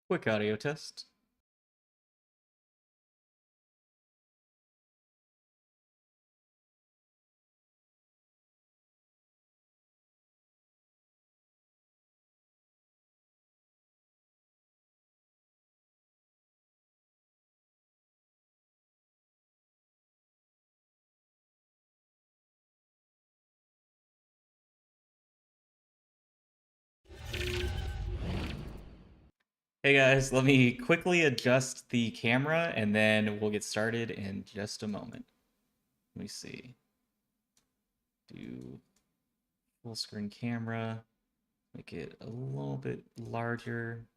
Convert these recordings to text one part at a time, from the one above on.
Quick audio test. Hey guys, let me quickly adjust the camera and then we'll get started in just a moment. Let me see. Do full screen camera, make it a little bit larger.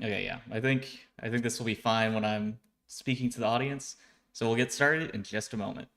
Okay, yeah. I think this will be fine when I'm speaking to the audience. So we'll get started in just a moment.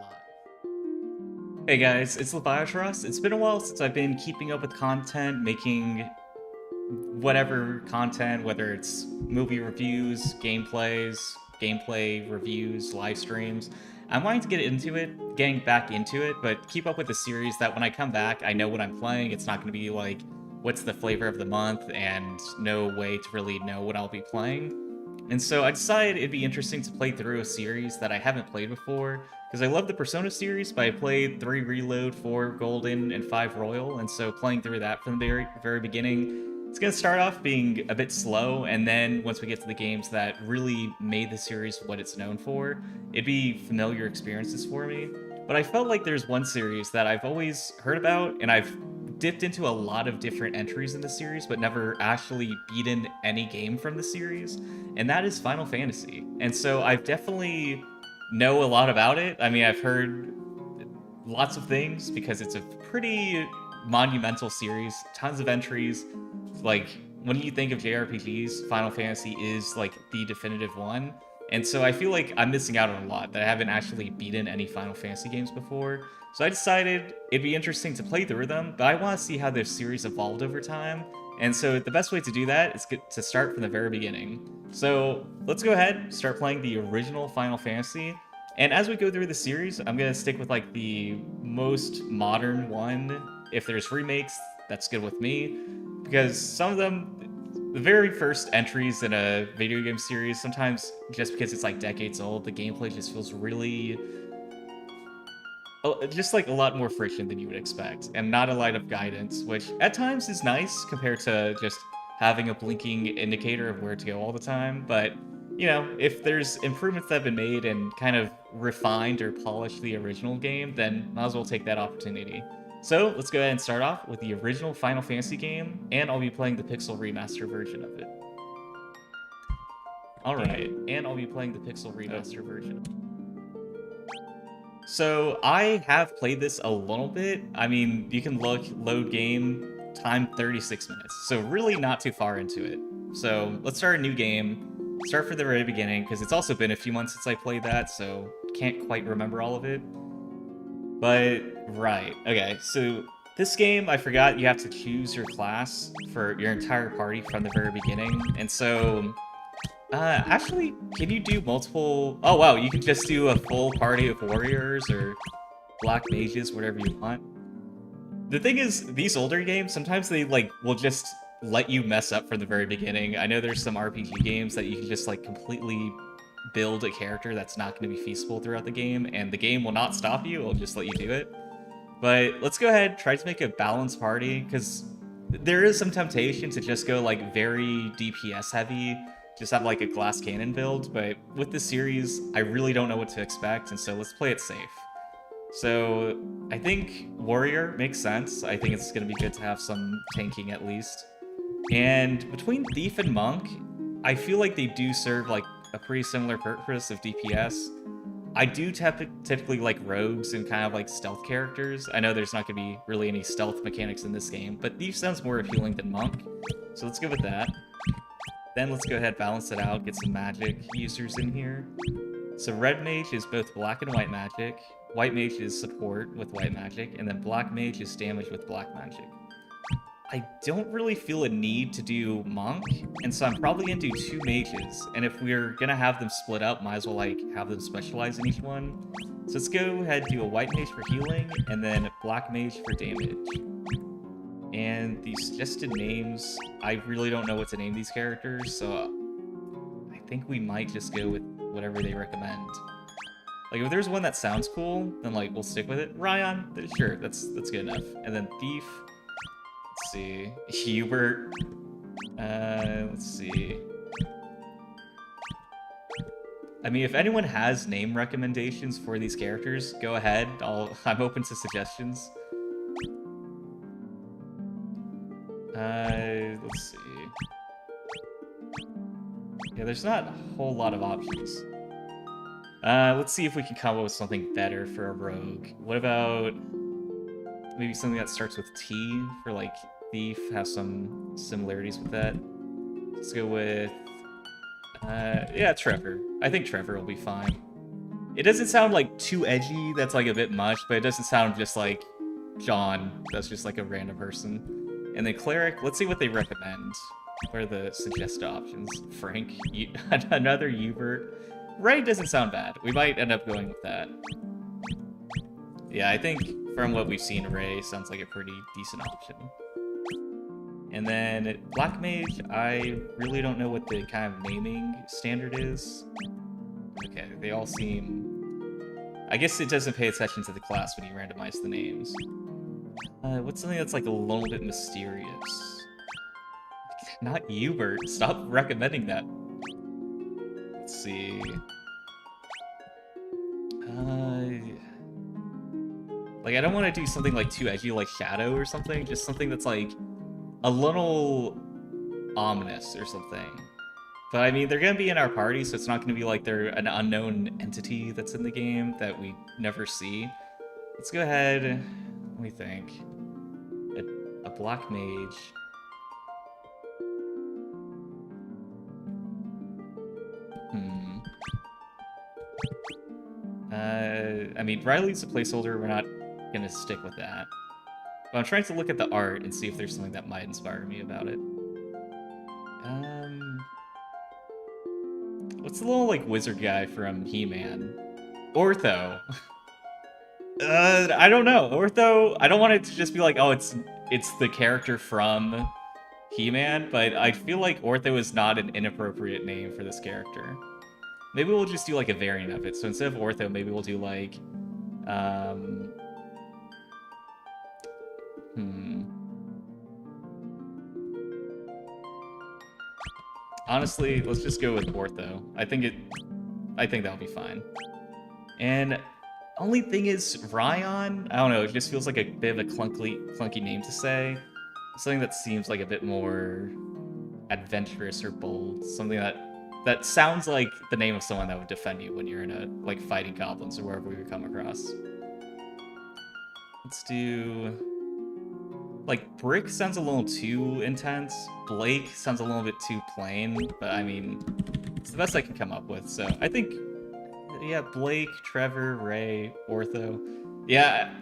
Live. Hey guys, it's Leviatross. It's been a while since I've been keeping up with content, making whatever content, whether it's movie reviews, gameplay reviews, live streams. I'm wanting to get into it, getting back into it, but keep up with the series that when I come back, I know what I'm playing. It's not going to be like, what's the flavor of the month, and no way to really know what I'll be playing. And so I decided it'd be interesting to play through a series that I haven't played before, because I love the Persona series, but I played 3 Reload, 4 Golden, and 5 Royal, and so playing through that from the very beginning, it's going to start off being a bit slow, and then once we get to the games that really made the series what it's known for, it'd be familiar experiences for me. But I felt like there's one series that I've always heard about, and I've dipped into a lot of different entries in the series, but never actually beaten any game from the series, and that is Final Fantasy. And so I've definitely know a lot about it. I mean, I've heard lots of things because it's a pretty monumental series, tons of entries. Like, when you think of JRPGs, Final Fantasy is like the definitive one. And so I feel like I'm missing out on a lot that I haven't actually beaten any Final Fantasy games before. So I decided it'd be interesting to play through them, but I want to see how this series evolved over time. And so the best way to do that is to start from the very beginning. So let's go ahead, start playing the original Final Fantasy. And as we go through the series, I'm gonna stick with like the most modern one. If there's remakes, that's good with me, because some of them, the very first entries in a video game series, sometimes just because it's like decades old, the gameplay just feels really, just like a lot more friction than you would expect, and not a lot of guidance, which at times is nice compared to just having a blinking indicator of where to go all the time. But you know, if there's improvements that have been made and kind of refined or polished the original game, then might as well take that opportunity. So let's go ahead and start off with the original Final Fantasy game, and I'll be playing the Pixel Remaster version of it. Alright, and I'll be playing the Pixel Remaster version. So I have played this a little bit. I mean, you can load game, time 36 minutes. So really not too far into it. So let's start a new game. Start from the very beginning, because it's also been a few months since I played that, so can't quite remember all of it. But, right, okay, so this game, I forgot you have to choose your class for your entire party from the very beginning. And so actually, can you do multiple... Oh, wow, you can just do a full party of warriors or black mages, whatever you want. The thing is, these older games, sometimes they, like, will just let you mess up from the very beginning. I know there's some RPG games that you can just, like, completely build a character that's not going to be feasible throughout the game, and the game will not stop you, it'll just let you do it. But let's go ahead, try to make a balanced party, because there is some temptation to just go like very DPS heavy, just have like a glass cannon build, but with this series, I really don't know what to expect, and so let's play it safe. So I think Warrior makes sense. I think it's going to be good to have some tanking at least. And between Thief and Monk, I feel like they do serve like a pretty similar purpose of DPS. I do typically like rogues and kind of like stealth characters. I know there's not going to be really any stealth mechanics in this game, but Thief sounds more appealing than Monk. So let's go with that. Then let's go ahead, balance it out, get some magic users in here. So Red Mage is both black and white magic. White Mage is support with white magic, and then Black Mage is damage with black magic. I don't really feel a need to do Monk, and so I'm probably gonna do 2 mages, and if we're gonna have them split up, might as well like have them specialize in each one. So let's go ahead and do a white mage for healing, and then black mage for damage. And the suggested names, I really don't know what to name these characters, so I think we might just go with whatever they recommend. Like, if there's one that sounds cool, then, like, we'll stick with it. Ryan, sure, that's good enough. And then Thief, let's see. Hubert, let's see. I mean, if anyone has name recommendations for these characters, go ahead. I'm open to suggestions. Let's see. Yeah, there's not a whole lot of options. Let's see if we can come up with something better for a rogue. What about maybe something that starts with T for like Thief, have some similarities with that. Let's go with, yeah, Trevor. I think Trevor will be fine. It doesn't sound like too edgy, that's like a bit much, but it doesn't sound just like John, that's just like a random person. And then Cleric, let's see what they recommend. What are the suggested options? Frank, another Hubert. Ray doesn't sound bad. We might end up going with that. Yeah, I think from what we've seen, Ray sounds like a pretty decent option. And then Black Mage, I really don't know what the kind of naming standard is. Okay, they all seem... I guess it doesn't pay attention to the class when you randomize the names. What's something that's like a little bit mysterious? Not Hubert. Stop recommending that. Let's see. Like, I don't want to do something like too edgy, like Shadow or something. Just something that's like a little ominous or something. But I mean, they're gonna be in our party, so it's not gonna be like they're an unknown entity that's in the game that we never see. Let's go ahead. Let me think. A Black Mage. I mean, Riley's a placeholder. We're not gonna stick with that. But I'm trying to look at the art and see if there's something that might inspire me about it. What's the little, like, wizard guy from He-Man? Ortho. I don't know. Ortho, I don't want it to just be like, oh, it's the character from He-Man, but I feel like Ortho is not an inappropriate name for this character. Maybe we'll just do, like, a variant of it. So instead of Ortho, maybe we'll do, like, Honestly, let's just go with Ortho. I think that'll be fine. And only thing is, Ryan, I don't know, it just feels like a bit of a clunky name to say. Something that seems like a bit more adventurous or bold. Something that sounds like the name of someone that would defend you when you're in a, like, fighting goblins or wherever we would come across. Let's do... Like, Brick sounds a little too intense. Blake sounds a little bit too plain, but I mean, it's the best I can come up with. So I think, yeah, Blake, Trevor, Ray, Ortho. Yeah,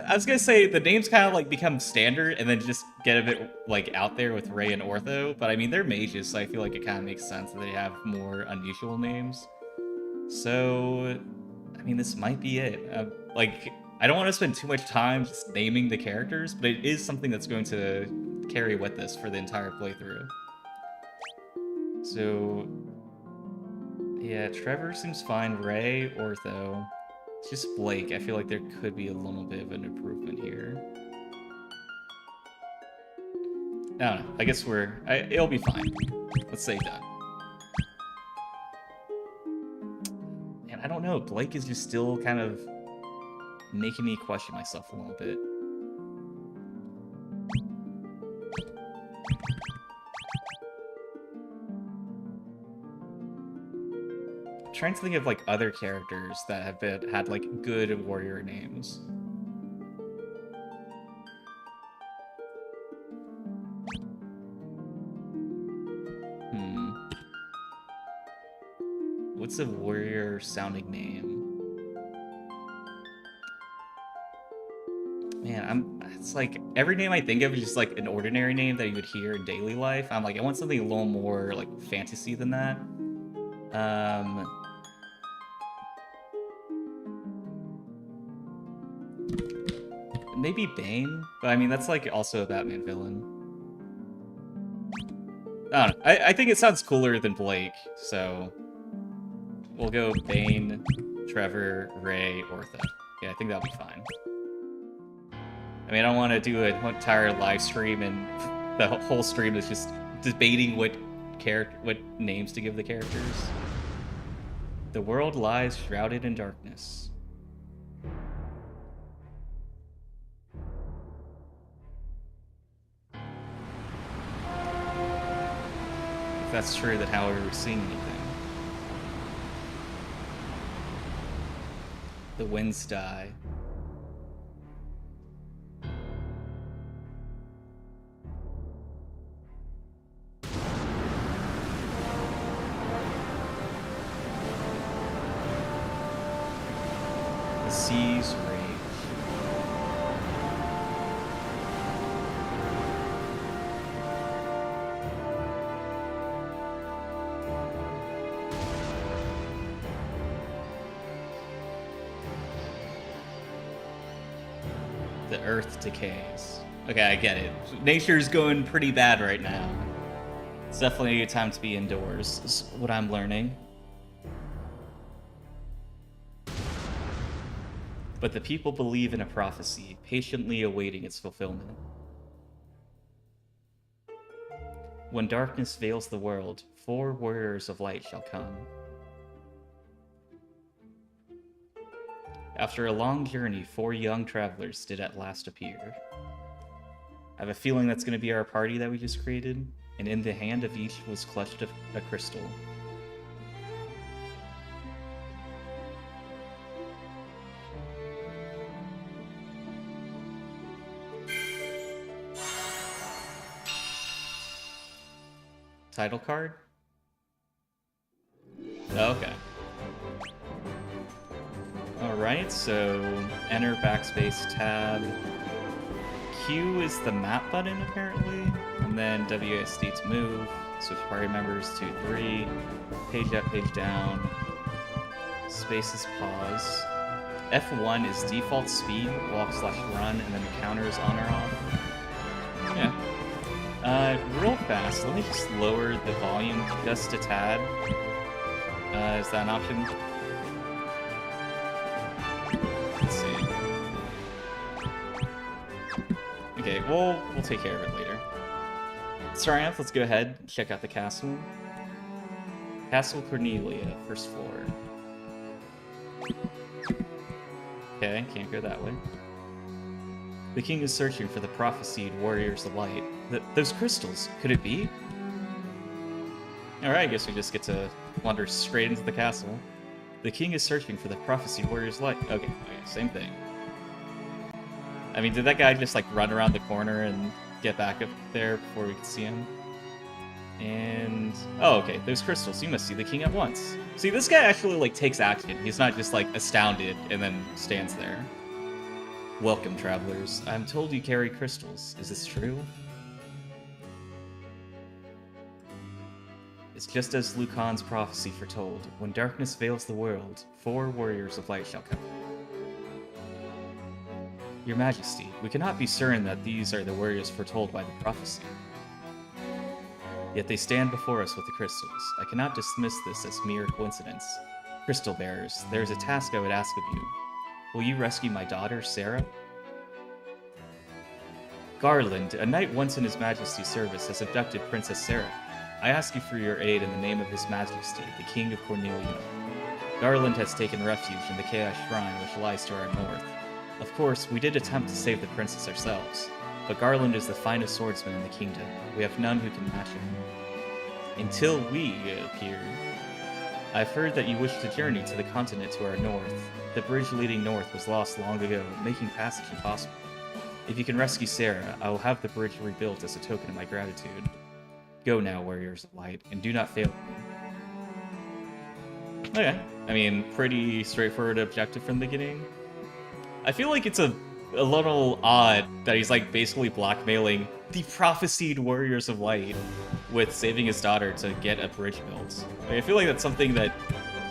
I was gonna say the names kind of like become standard and then just get a bit like out there with Ray and Ortho. But I mean, they're mages, so I feel like it kind of makes sense that they have more unusual names. So, I mean, this might be it. Like, I don't want to spend too much time just naming the characters, but it is something that's going to carry with us for the entire playthrough. So, yeah, Trevor seems fine. Ray, Ortho. It's just Blake. I feel like there could be a little bit of an improvement here. I don't know. I guess it'll be fine. Let's say done. And I don't know. Blake is just still kind of making me question myself a little bit. I'm trying to think of like other characters that have had like good warrior names. What's a warrior sounding name? Man, it's like every name I think of is just like an ordinary name that you would hear in daily life. I'm like, I want something a little more like fantasy than that. Maybe Bane, but I mean that's like also a Batman villain. I don't know. I think it sounds cooler than Blake, so we'll go Bane, Trevor, Ray, Ortha. Yeah, I think that'll be fine. I mean, I don't want to do an entire live stream and the whole stream is just debating what names to give the characters. The world lies shrouded in darkness. If that's true, then how are we seeing anything? The winds die. The seas rage. The earth decays. Okay, I get it. Nature's going pretty bad right now. It's definitely a time to be indoors, is what I'm learning. But the people believe in a prophecy, patiently awaiting its fulfillment. When darkness veils the world, 4 warriors of light shall come. After a long journey, 4 young travelers did at last appear. I have a feeling that's going to be our party that we just created, and in the hand of each was clutched a crystal. Title card? Okay. Alright, so enter backspace tab. Q is the map button apparently, and then WASD to move. Switch party members 2, 3. Page up, page down. Space is pause. F1 is default speed, walk/run, and then the counter is on or off. Yeah. Real fast, let me just lower the volume just a tad. Is that an option? Let's see. Okay, we'll take care of it later. Starting off, let's go ahead and check out the castle. Castle Cornelia, first floor. Okay, can't go that way. The king is searching for the prophesied warriors of light. Those crystals, could it be? Alright, I guess we just get to wander straight into the castle. The king is searching for the prophesied warriors of light. Okay, same thing. I mean, did that guy just like run around the corner and get back up there before we could see him? And oh, okay, those crystals. You must see the king at once. See, this guy actually like takes action. He's not just like astounded and then stands there. Welcome, travelers. I'm told you carry crystals. Is this true? It's just as Lucan's prophecy foretold. When darkness veils the world, 4 warriors of light shall come. Your Majesty, we cannot be certain that these are the warriors foretold by the prophecy. Yet they stand before us with the crystals. I cannot dismiss this as mere coincidence. Crystal bearers, there is a task I would ask of you. Will you rescue my daughter, Sarah? Garland, a knight once in His Majesty's service, has abducted Princess Sarah. I ask you for your aid in the name of His Majesty, the King of Cornelia. Garland has taken refuge in the Chaos Shrine, which lies to our north. Of course, we did attempt to save the princess ourselves, but Garland is the finest swordsman in the kingdom. We have none who can match him. Until we appear. I've heard that you wish to journey to the continent to our north. The bridge leading north was lost long ago, making passage impossible. If you can rescue Sarah, I will have the bridge rebuilt as a token of my gratitude. Go now, warriors of light, and do not fail me. Okay. I mean, pretty straightforward objective from the beginning. I feel like it's a little odd that he's like basically blackmailing the prophesied warriors of light with saving his daughter to get a bridge built. I feel like that's something that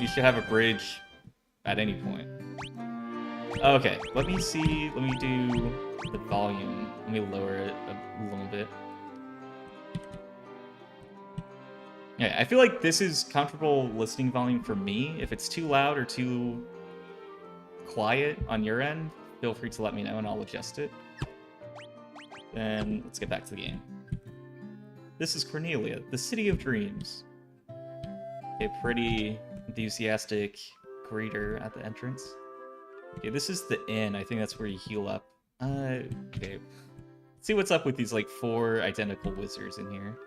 you should have a bridge at any point. Okay, let me see. Let me do the volume. Let me lower it a little bit. Yeah, I feel like this is comfortable listening volume for me. If it's too loud or too quiet on your end, feel free to let me know and I'll adjust it. Then let's get back to the game. This is Cornelia, the city of dreams. A pretty enthusiastic greeter at the entrance. Okay, this is the inn. I think that's where you heal up. Okay. Let's see what's up with these like 4 identical wizards in here.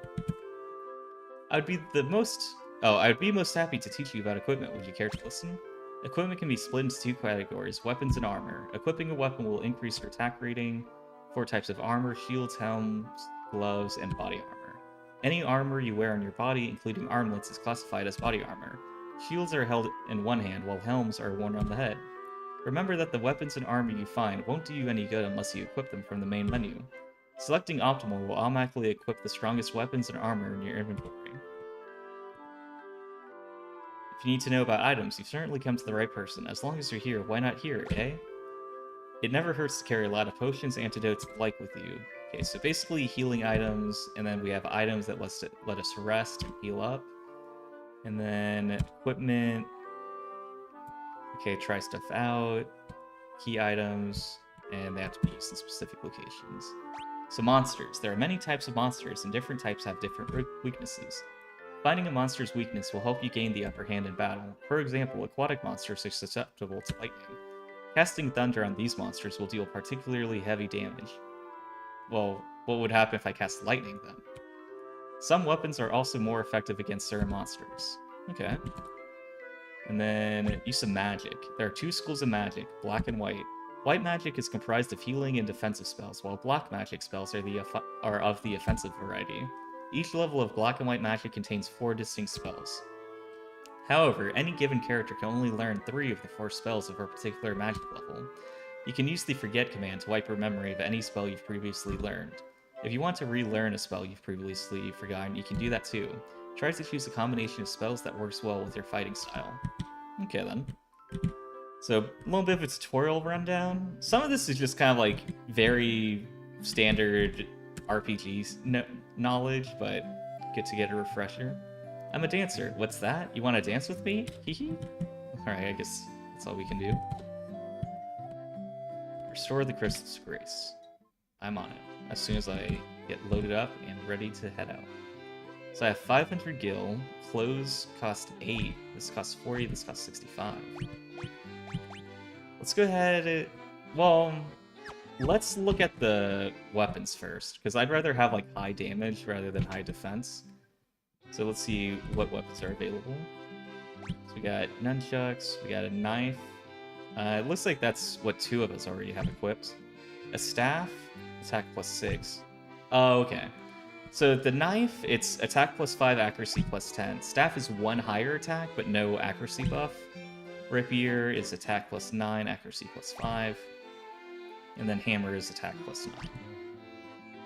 I'd be most happy to teach you about equipment. Would you care to listen? Equipment can be split into 2 categories, weapons and armor. Equipping a weapon will increase your attack rating. 4 types of armor, shields, helms, gloves, and body armor. Any armor you wear on your body, including armlets, is classified as body armor. Shields are held in one hand, while helms are worn on the head. Remember that the weapons and armor you find won't do you any good unless you equip them from the main menu. Selecting optimal will automatically equip the strongest weapons and armor in your inventory. If you need to know about items, you've certainly come to the right person. As long as you're here, why not here, eh? It never hurts to carry a lot of potions, antidotes, and like with you. Okay, so basically healing items, and then we have items that let us rest and heal up. And then equipment. Okay, try stuff out. Key items, and they have to be used in specific locations. So monsters. There are many types of monsters, and different types have different weaknesses. Finding a monster's weakness will help you gain the upper hand in battle. For example, aquatic monsters are susceptible to lightning. Casting thunder on these monsters will deal particularly heavy damage. Well, what would happen if I cast lightning then? Some weapons are also more effective against certain monsters. Okay. And then use of magic. There are 2 schools of magic, black and white. White magic is comprised of healing and defensive spells, while black magic spells are of the offensive variety. Each level of black and white magic contains 4 distinct spells. However, any given character can only learn 3 of the 4 spells of a particular magic level. You can use the Forget command to wipe your memory of any spell you've previously learned. If you want to relearn a spell you've previously forgotten, you can do that too. Try to choose a combination of spells that works well with your fighting style. Okay then. So, a little bit of a tutorial rundown. Some of this is just kind of like very standard RPG knowledge, but good to get a refresher. I'm a dancer. What's that? You want to dance with me? Hehe. Alright, I guess that's all we can do. Restore the Crystal's Grace. I'm on it, as soon as I get loaded up and ready to head out. So I have 500 gil, clothes cost 8, this costs 40, this costs 65. Let's go ahead, well, let's look at the weapons first, because I'd rather have like high damage rather than high defense. So let's see what weapons are available. So we got nunchucks, we got a knife. It looks like that's what 2 of us already have equipped. A staff, attack plus 6. Oh, okay. So the knife, it's attack plus 5, accuracy plus 10. Staff is 1 higher attack, but no accuracy buff. Rapier is attack plus 9, accuracy plus 5. And then hammer is attack plus 9.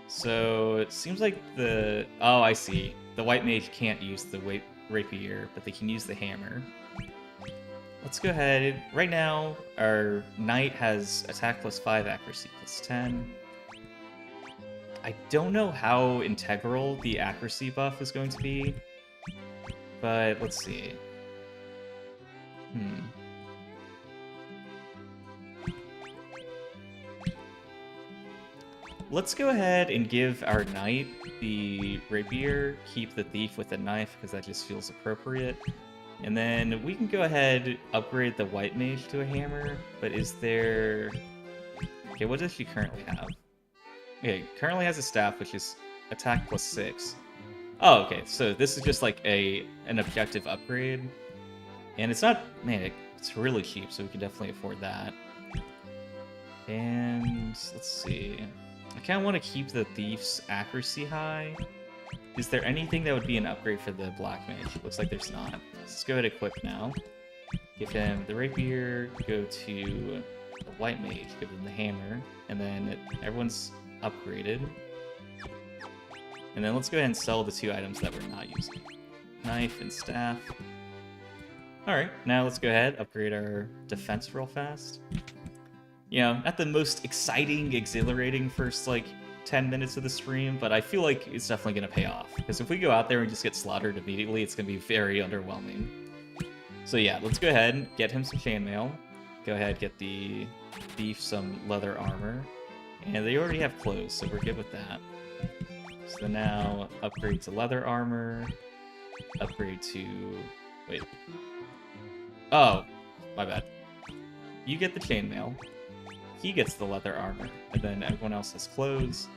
So it seems like the... Oh, I see. The white mage can't use the rapier, but they can use the hammer. Let's go ahead. Right now, our knight has attack plus 5, accuracy plus 10. I don't know how integral the accuracy buff is going to be, but let's see. let's go ahead and give our knight the rapier, keep the thief with the knife, because that just feels appropriate. And then we can go ahead, upgrade the white mage to a hammer, but is there... Okay, what does she currently have? Okay, currently has a staff, which is attack +6. Oh, okay, so this is just like an objective upgrade. And it's not... Man, it's really cheap, so we can definitely afford that. And let's see. I kind of want to keep the thief's accuracy high. Is there anything that would be an upgrade for the black mage? Looks like there's not. Let's go ahead and equip now. Give him the rapier, go to the white mage, give him the hammer, and then everyone's upgraded. And then let's go ahead and sell the 2 items that we're not using. Knife and staff. Alright, now let's go ahead, upgrade our defense real fast. You know, not the most exciting, exhilarating first, like, 10 minutes of the stream, but I feel like it's definitely going to pay off. Because if we go out there and just get slaughtered immediately, it's going to be very underwhelming. So yeah, let's go ahead and get him some chainmail. Go ahead, get the thief some leather armor. And they already have clothes, so we're good with that. So now, upgrade to leather armor. Upgrade to... Wait. Oh, my bad. You get the chainmail. He gets the leather armor, and then everyone else has clothes.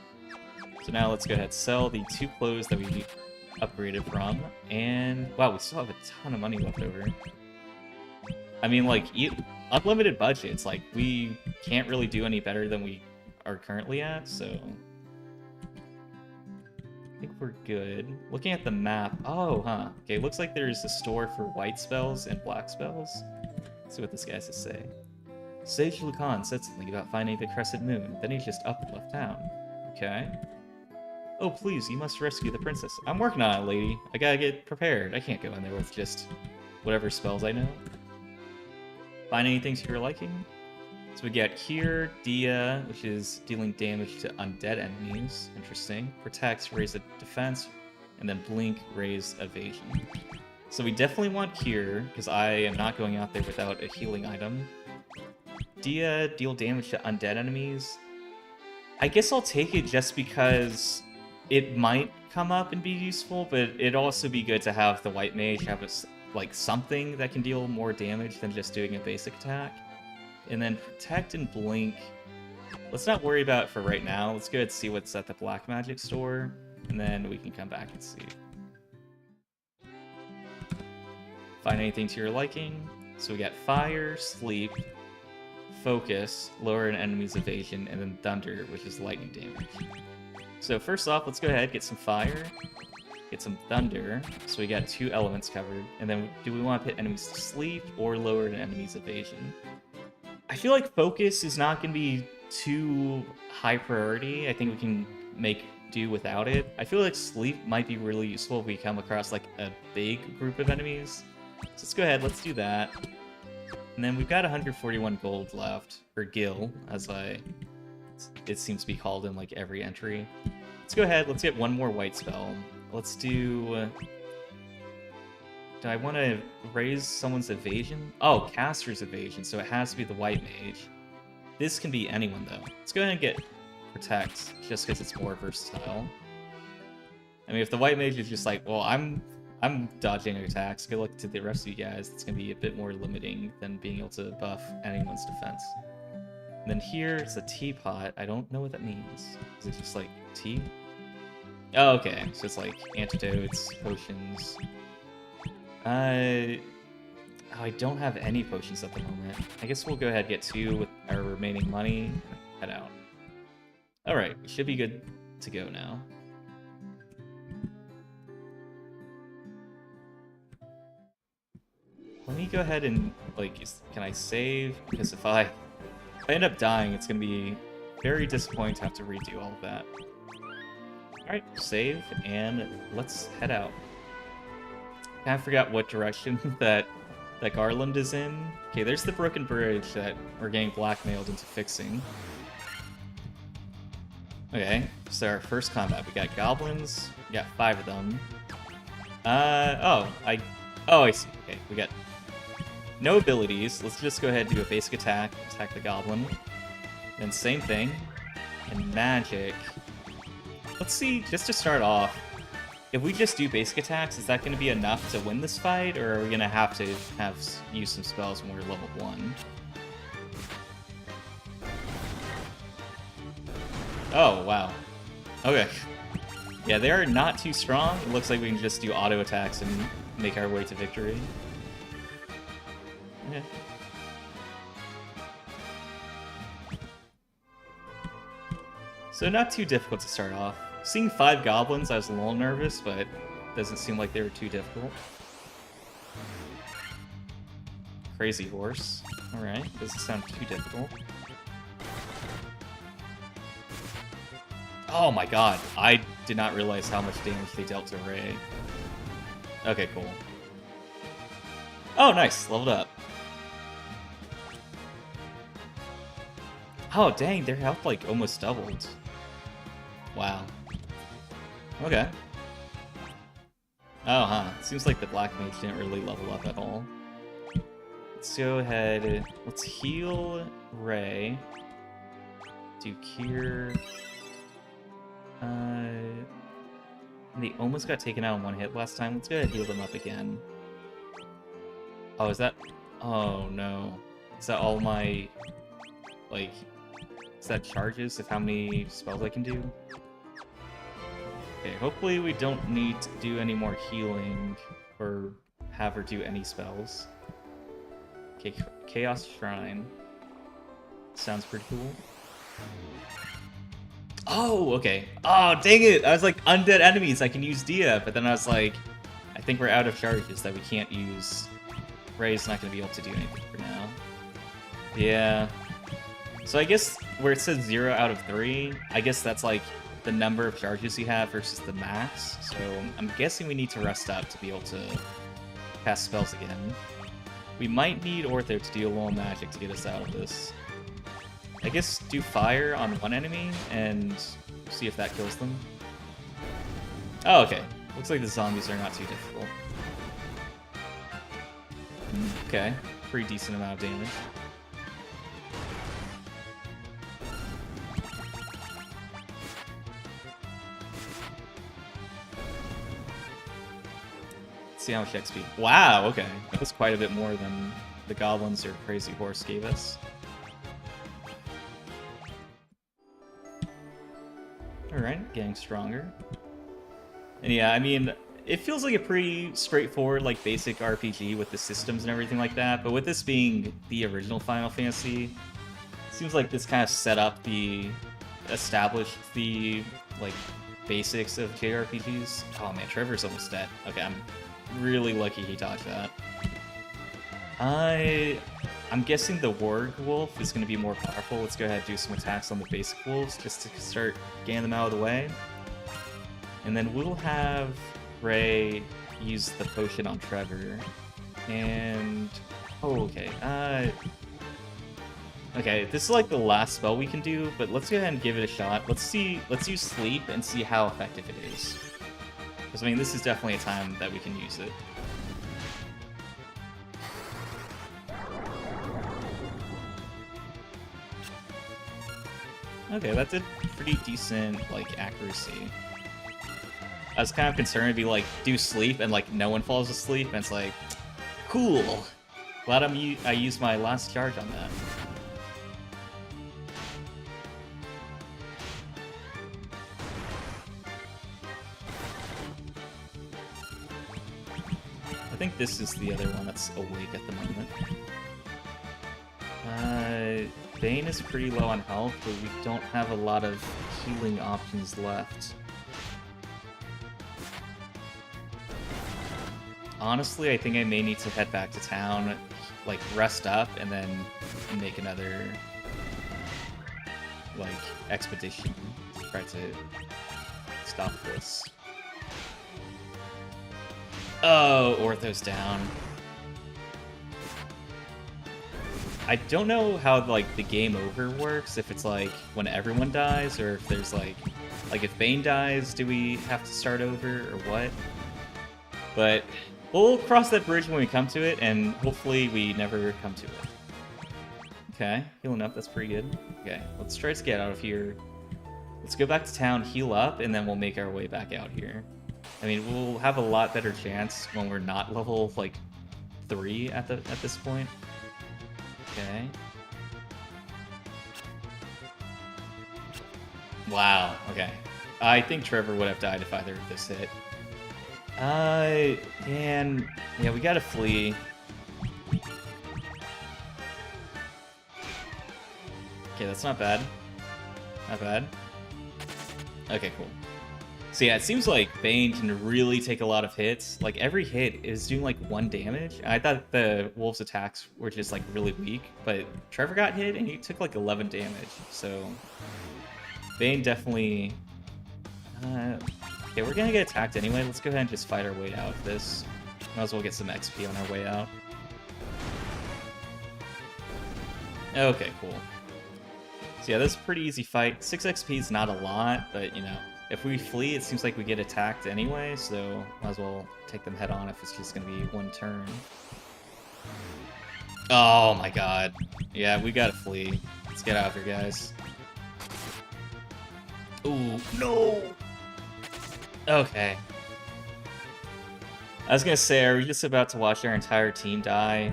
So now let's go ahead and sell the 2 clothes that we upgraded from. And wow, we still have a ton of money left over. I mean, like, unlimited budgets. Like, we can't really do any better than we are currently at, so I think we're good. Looking at the map, oh, huh. Okay, looks like there's a store for white spells and black spells. Let's see what this guy has to say. Sage Lucan said something about finding the crescent moon, then he just up and left town. Okay. Oh, please, you must rescue the princess. I'm working on it, lady. I gotta get prepared. I can't go in there with just whatever spells I know. Find anything to your liking? So we get Cure, Dia, which is dealing damage to undead enemies. Interesting. Protect, raise the defense, and then Blink, raise evasion. So we definitely want Cure, because I am not going out there without a healing item. Dia, deal damage to undead enemies. I guess I'll take it just because it might come up and be useful, but it'd also be good to have the white mage have like something that can deal more damage than just doing a basic attack. And then Protect and Blink, let's not worry about it for right now. Let's go ahead and see what's at the black magic store, and then we can come back and see. Find anything to your liking. So we got Fire, Sleep, Focus, lower an enemy's evasion, and then Thunder, which is lightning damage. So first off, let's go ahead, get some Fire, get some Thunder, so we got 2 elements covered, and then do we want to put enemies to sleep or lower an enemy's evasion? I feel like Focus is not going to be too high priority. I think we can make do without it. I feel like Sleep might be really useful if we come across like a big group of enemies. So let's go ahead, let's do that. And then we've got 141 gold left, or gil, as it seems to be called in like every entry. Let's go ahead, let's get one more white spell. Let's do I want to raise someone's evasion? Oh, caster's evasion, so it has to be the white mage. This can be anyone though. Let's go ahead and get Protect, just because it's more versatile. I mean, if the white mage is just like, well, I'm dodging attacks, good luck to the rest of you guys. It's going to be a bit more limiting than being able to buff anyone's defense. And then here, it's a teapot. I don't know what that means. Is it just like tea? Oh, okay. So it's like antidotes, potions. I don't have any potions at the moment. I guess we'll go ahead and get 2 with our remaining money and head out. Alright, we should be good to go now. Let me go ahead and, like, can I save? Because if I end up dying, it's going to be very disappointing to have to redo all of that. Alright, save, and let's head out. I kind of forgot what direction that Garland is in. Okay, there's the broken bridge that we're getting blackmailed into fixing. Okay, so our first combat, we got goblins, we got 5 of them. I see. Okay, we got no abilities. Let's just go ahead and do a basic attack, attack the goblin. Then same thing. and magic. Let's see, just to start off, if we just do basic attacks, is that going to be enough to win this fight, or are we going to have use some spells when we're level 1? Oh, wow. Okay. Yeah, they are not too strong. It looks like we can just do auto attacks and make our way to victory. Okay. So not too difficult to start off. Seeing 5 goblins, I was a little nervous, but doesn't seem like they were too difficult. Crazy horse. Alright, doesn't sound too difficult. Oh my god, I did not realize how much damage they dealt to Ray. Okay, cool. Oh, nice, leveled up. Oh, dang, their health, like, almost doubled. Wow. Okay. Oh, huh. Seems like the Black Mage didn't really level up at all. Let's go ahead. Let's heal Ray. Do Cure. They almost got taken out in 1 hit last time. Let's go ahead and heal them up again. Oh, is that... Oh, no. Is that all my... Like... Is that charges of how many spells I can do? Okay, hopefully we don't need to do any more healing or have her do any spells. Okay, Chaos Shrine. Sounds pretty cool. Oh, okay. Oh, dang it! I was like, undead enemies, I can use Dia, but then I was like, I think we're out of charges that we can't use. Ray's not going to be able to do anything for now. Yeah. So I guess where it says 0 out of 3, I guess that's like the number of charges you have versus the max. So I'm guessing we need to rest up to be able to cast spells again. We might need Ortho to do a little magic to get us out of this. I guess do fire on one enemy and see if that kills them. Oh, okay. Looks like the zombies are not too difficult. Okay, pretty decent amount of damage. Let's see how much XP. Wow, okay. That was quite a bit more than the goblins or crazy horse gave us. Alright, getting stronger. And yeah, I mean, it feels like a pretty straightforward, like, basic RPG with the systems and everything like that, but with this being the original Final Fantasy, it seems like this kind of established the, like, basics of JRPGs. Oh man, Trevor's almost dead. Okay, I'm really lucky he dodged that. I'm guessing the Warg Wolf is going to be more powerful. Let's go ahead and do some attacks on the basic wolves just to start getting them out of the way. And then we'll have Ray use the potion on Trevor. And... oh, okay. Okay, this is like the last spell we can do, but let's go ahead and give it a shot. Let's use Sleep and see how effective it is. Because, I mean, this is definitely a time that we can use it. Okay, that did pretty decent, like, accuracy. I was kind of concerned to be like, do sleep, and like, no one falls asleep, and it's like, cool! Glad I used my last charge on that. I think this is the other one that's awake at the moment. Bane is pretty low on health, but we don't have a lot of healing options left. Honestly, I think I may need to head back to town, like, rest up, and then make another, like, expedition to try to stop this. Oh, Ortho's down. I don't know how, like, the game over works, if it's, like, when everyone dies, or if there's, like, if Bane dies, do we have to start over, or what? But we'll cross that bridge when we come to it, and hopefully we never come to it. Okay, healing up, that's pretty good. Okay, let's try to get out of here. Let's go back to town, heal up, and then we'll make our way back out here. I mean, we'll have a lot better chance when we're not level, like, 3 at this point. Okay. Wow, okay. I think Trevor would have died if either of this hit. Man, yeah, we gotta flee. Okay, that's not bad. Not bad. Okay, cool. So yeah, it seems like Bane can really take a lot of hits. Like, every hit is doing, like, 1 damage. I thought the Wolf's attacks were just, like, really weak, but Trevor got hit and he took, like, 11 damage, so... Bane definitely... okay, we're gonna get attacked anyway. Let's go ahead and just fight our way out of this. Might as well get some XP on our way out. Okay, cool. So yeah, this is a pretty easy fight. 6 XP is not a lot, but, you know, if we flee, it seems like we get attacked anyway, so might as well take them head on if it's just gonna be 1 turn. Oh my god. Yeah, we gotta flee. Let's get out of here, guys. Ooh, no! Okay. I was gonna say, are we just about to watch our entire team die?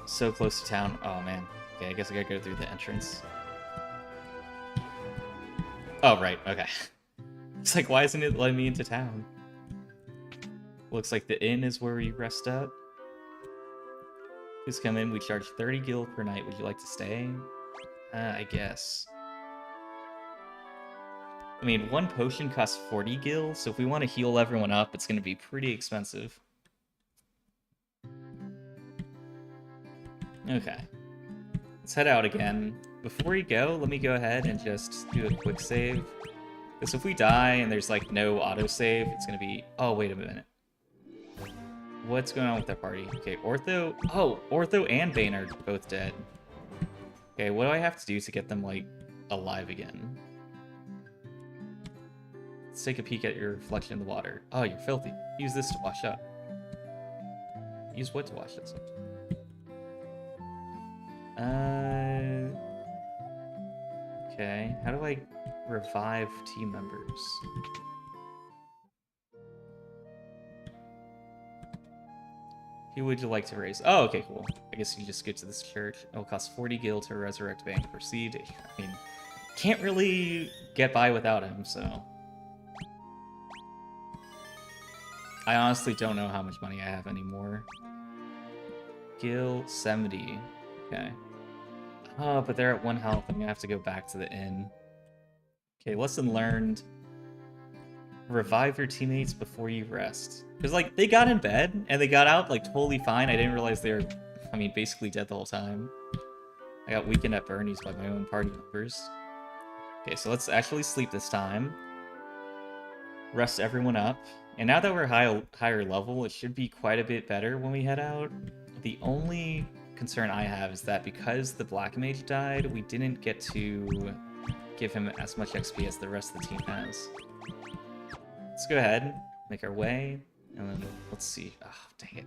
So close to town. Oh, man. Okay, I guess I gotta go through the entrance. Oh, right, okay. It's like, why isn't it letting me into town? Looks like the inn is where we rest up. Please come in, we charge 30 gil per night. Would you like to stay? I guess. I mean, 1 potion costs 40 gil, so if we want to heal everyone up, it's going to be pretty expensive. Okay. Let's head out again. Before we go, let me go ahead and just do a quick save. Because if we die and there's, like, no autosave, it's going to be... Oh, wait a minute. What's going on with that party? Okay, Ortho... Oh, Ortho and Bane are both dead. Okay, what do I have to do to get them, like, alive again? Let's take a peek at your reflection in the water. Oh, you're filthy. Use this to wash up. Use what to wash this up? Okay, how do I revive team members? Who would you like to raise? Oh, okay, cool. I guess you just get to this church. It'll cost 40 gil to resurrect Bane to proceed. I mean, can't really get by without him, so... I honestly don't know how much money I have anymore. Gil 70. Okay. Oh, but they're at 1 health. I'm gonna have to go back to the inn. Okay, lesson learned. Revive your teammates before you rest. Because, like, they got in bed, and they got out, like, totally fine. I didn't realize they were, I mean, basically dead the whole time. I got weakened at Bernie's by my own party members. Okay, so let's actually sleep this time. Rest everyone up. And now that we're higher level, it should be quite a bit better when we head out. The only concern I have is that because the Black Mage died, we didn't get to give him as much XP as the rest of the team has. Let's go ahead, make our way, and then let's see. Oh, dang it.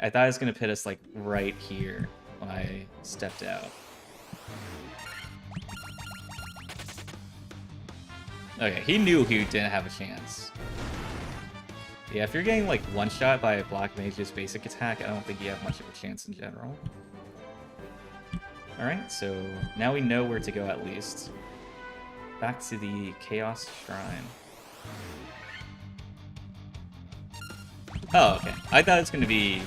I thought it was going to pit us, like, right here when I stepped out. Okay, he knew he didn't have a chance. Yeah, if you're getting, like, one-shot by a Black Mage's basic attack, I don't think you have much of a chance in general. Alright, so now we know where to go at least. Back to the Chaos Shrine. Oh, okay. I thought it was going to be...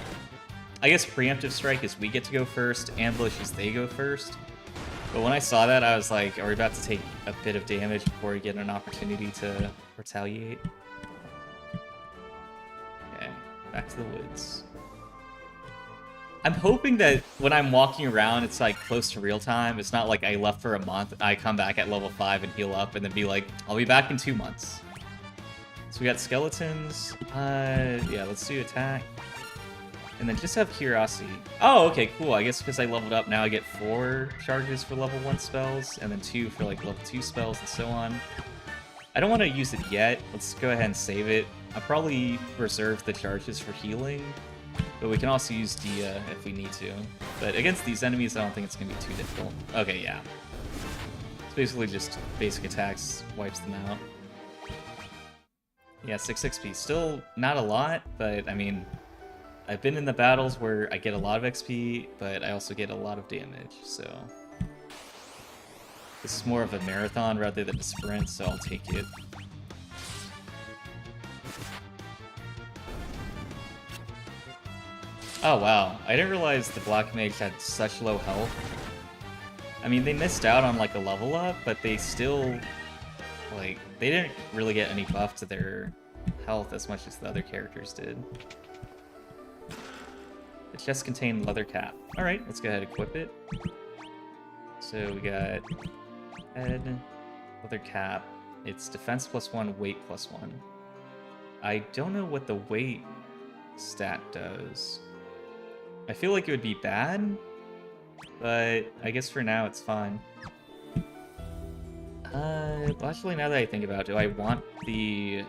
I guess Preemptive Strike is we get to go first, Ambush is they go first. But when I saw that, I was like, are we about to take a bit of damage before we get an opportunity to retaliate? Okay, back to the woods. I'm hoping that when I'm walking around, it's like close to real time. It's not like I left for a month, I come back at level 5 and heal up, and then be like, I'll be back in 2 months. So we got skeletons. Yeah, let's do attack. And then just have curiosity. Oh, okay, cool. I guess because I leveled up, now I get 4 charges for level 1 spells, and then 2 for like level 2 spells, and so on. I don't want to use it yet. Let's go ahead and save it. I'll probably reserve the charges for healing, but we can also use Dia if we need to. But against these enemies, I don't think it's going to be too difficult. Okay, yeah. basically just basic attacks, wipes them out. Yeah, 6 XP. Still not a lot, but I mean, I've been in the battles where I get a lot of XP, but I also get a lot of damage, so... This is more of a marathon rather than a sprint, so I'll take it. Oh wow, I didn't realize the Black Mage had such low health. I mean, they missed out on like a level up, but they still, like, they didn't really get any buff to their health as much as the other characters did. The chest contained leather cap. Alright, let's go ahead and equip it. So we got head, leather cap. It's defense +1, weight +1. I don't know what the weight stat does. I feel like it would be bad, but I guess for now it's fine. Well, actually, now that I think about it, do I want the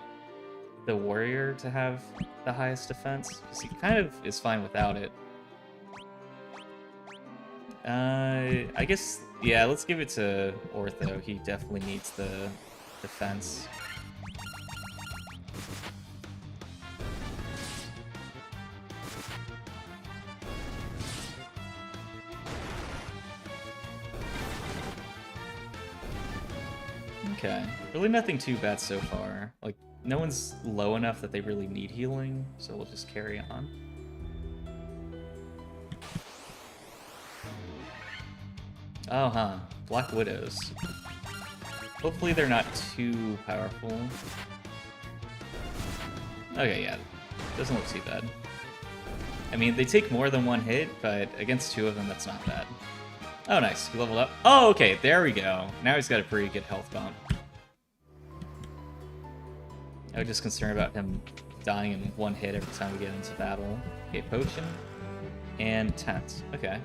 warrior to have the highest defense? Because he kind of is fine without it. I guess, yeah, let's give it to Ortho. He definitely needs the defense. Okay, really nothing too bad so far. Like, no one's low enough that they really need healing, so we'll just carry on. Oh, huh. Black Widows. Hopefully they're not too powerful. Okay, yeah. Doesn't look too bad. I mean, they take more than one hit, but against two of them, that's not bad. Oh, nice. He leveled up. Oh, okay. There we go. Now he's got a pretty good health bump. I was just concerned about him dying in one hit every time we get into battle. Okay, potion. And tent. Okay.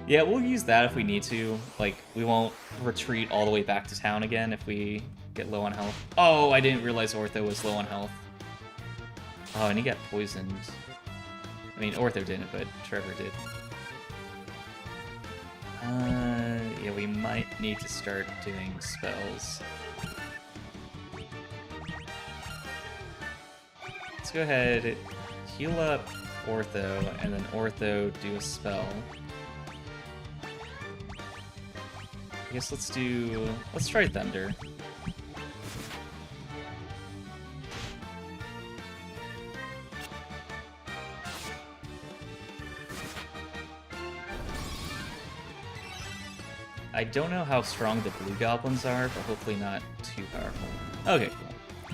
Yeah, we'll use that if we need to. Like, we won't retreat all the way back to town again if we get low on health. Oh, I didn't realize Ortho was low on health. Oh, and he got poisoned. I mean, Ortho didn't, but Trevor did. Yeah, we might need to start doing spells. Let's go ahead, heal up Ortho, and then Ortho do a spell. I guess let's try Thunder. I don't know how strong the blue goblins are, but hopefully not too powerful. Okay, cool.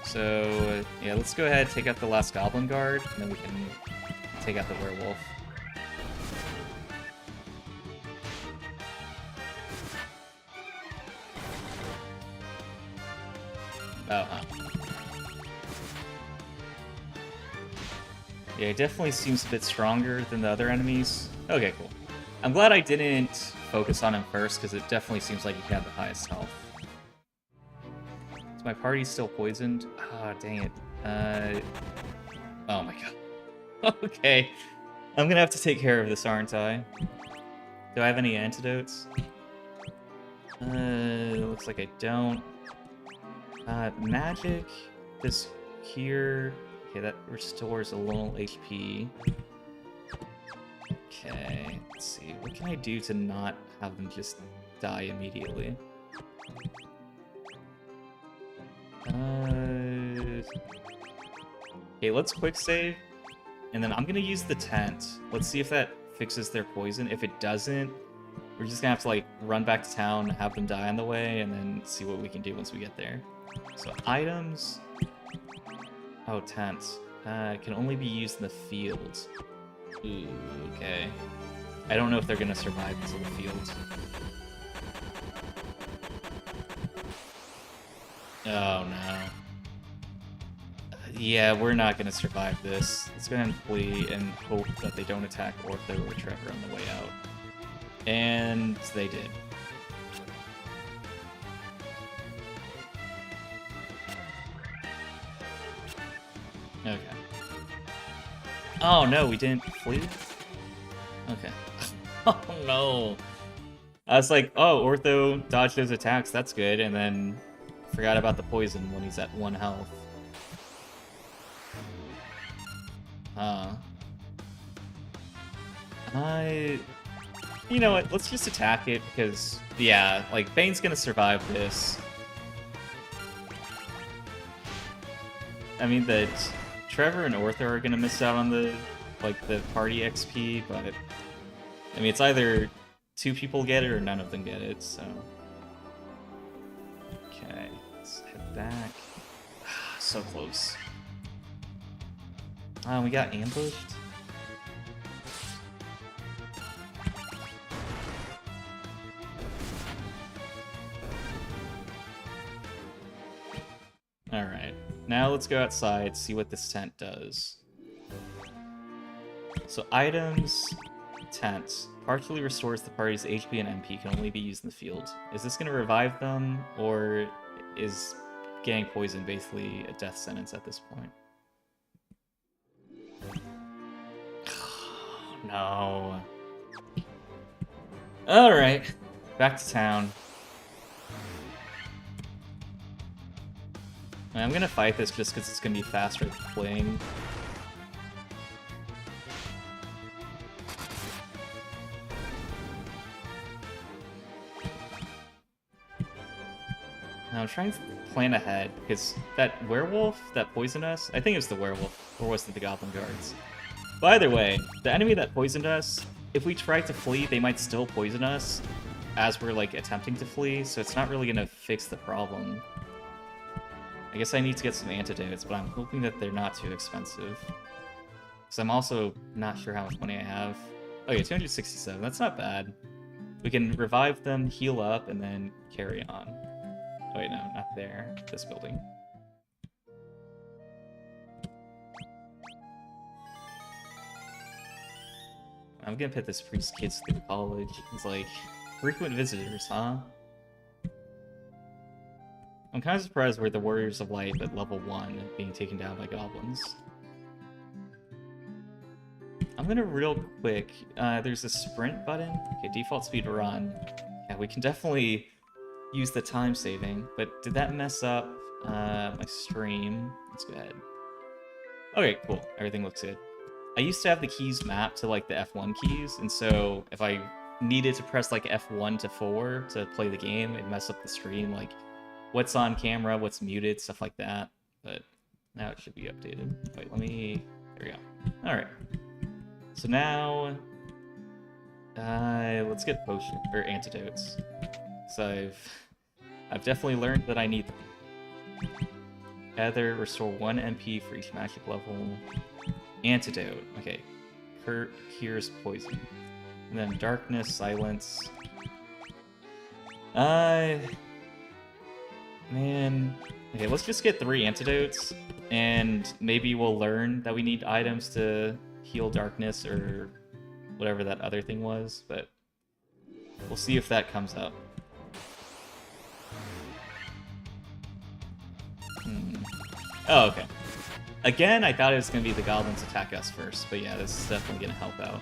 So, yeah, let's go ahead, take out the last goblin guard, and then we can take out the werewolf. Oh, huh. Yeah, it definitely seems a bit stronger than the other enemies. Okay, cool. I'm glad I didn't focus on him first, because it definitely seems like he had the highest health. Is my party still poisoned? Ah, dang it. Oh my god. Okay. I'm gonna have to take care of this, aren't I? Do I have any antidotes? Looks like I don't. Magic. This here. Okay, that restores a little HP. Okay, let's see. What can I do to not have them just die immediately? Okay, let's quick save. And then I'm gonna use the tent. Let's see if that fixes their poison. If it doesn't, we're just gonna have to like run back to town, have them die on the way, and then see what we can do once we get there. So items. Oh, tent. Can only be used in the field. Ooh, okay. I don't know if they're gonna survive into the field. Oh no. Yeah, we're not gonna survive this. Let's go ahead and flee and hope that they don't attack Ortho or Trevor on the way out. And they did. Okay. Oh no, we didn't flee? Okay. Oh no. I was like, oh, Ortho dodged those attacks, that's good, and then forgot about the poison when he's at 1 health. You know what, let's just attack it, because, yeah, like, Bane's gonna survive this. I mean, that Trevor and Ortho are gonna miss out on the, like, the party XP, but, I mean, it's either 2 people get it or none of them get it, so. Okay, let's head back. So close. We got ambushed. Alright, now let's go outside, see what this tent does. So items, tent, partially restores the party's HP and MP, can only be used in the field. Is this going to revive them, or is getting poisoned basically a death sentence at this point? No. Alright, back to town. I'm gonna fight this just because it's gonna be faster at playing. Now I'm trying to plan ahead, because that werewolf that poisoned us, I think it was the werewolf, or was it the goblin guards? But either way, the enemy that poisoned us, if we try to flee, they might still poison us as we're like attempting to flee, so it's not really gonna fix the problem. I guess I need to get some antidotes, but I'm hoping that they're not too expensive. Because I'm also not sure how much money I have. Okay, 267, that's not bad. We can revive them, heal up, and then carry on. Oh wait, no, not there. This building. I'm gonna put this priest kids through college. It's like, frequent visitors, huh? I'm kind of surprised we're the Warriors of Light at level 1 being taken down by goblins. I'm gonna real quick, there's a sprint button. Okay, default speed run. Yeah, we can definitely use the time saving, but did that mess up my stream? Let's go ahead. Okay, cool. Everything looks good. I used to have the keys mapped to like the F1 keys, and so if I needed to press like F1 to 4 to play the game, it'd mess up the stream, like what's on camera, what's muted, stuff like that. But now it should be updated. Wait, let me... There we go. Alright. So now... let's get potion, or antidotes. So I've definitely learned that I need them. Gather, restore 1 MP for each magic level. Antidote. Okay. Cures poison. And then darkness, silence. Man. Okay, let's just get 3 antidotes, and maybe we'll learn that we need items to heal darkness or whatever that other thing was, but we'll see if that comes up. Oh, okay. Again, I thought it was going to be the goblins attack us first, but yeah, this is definitely going to help out.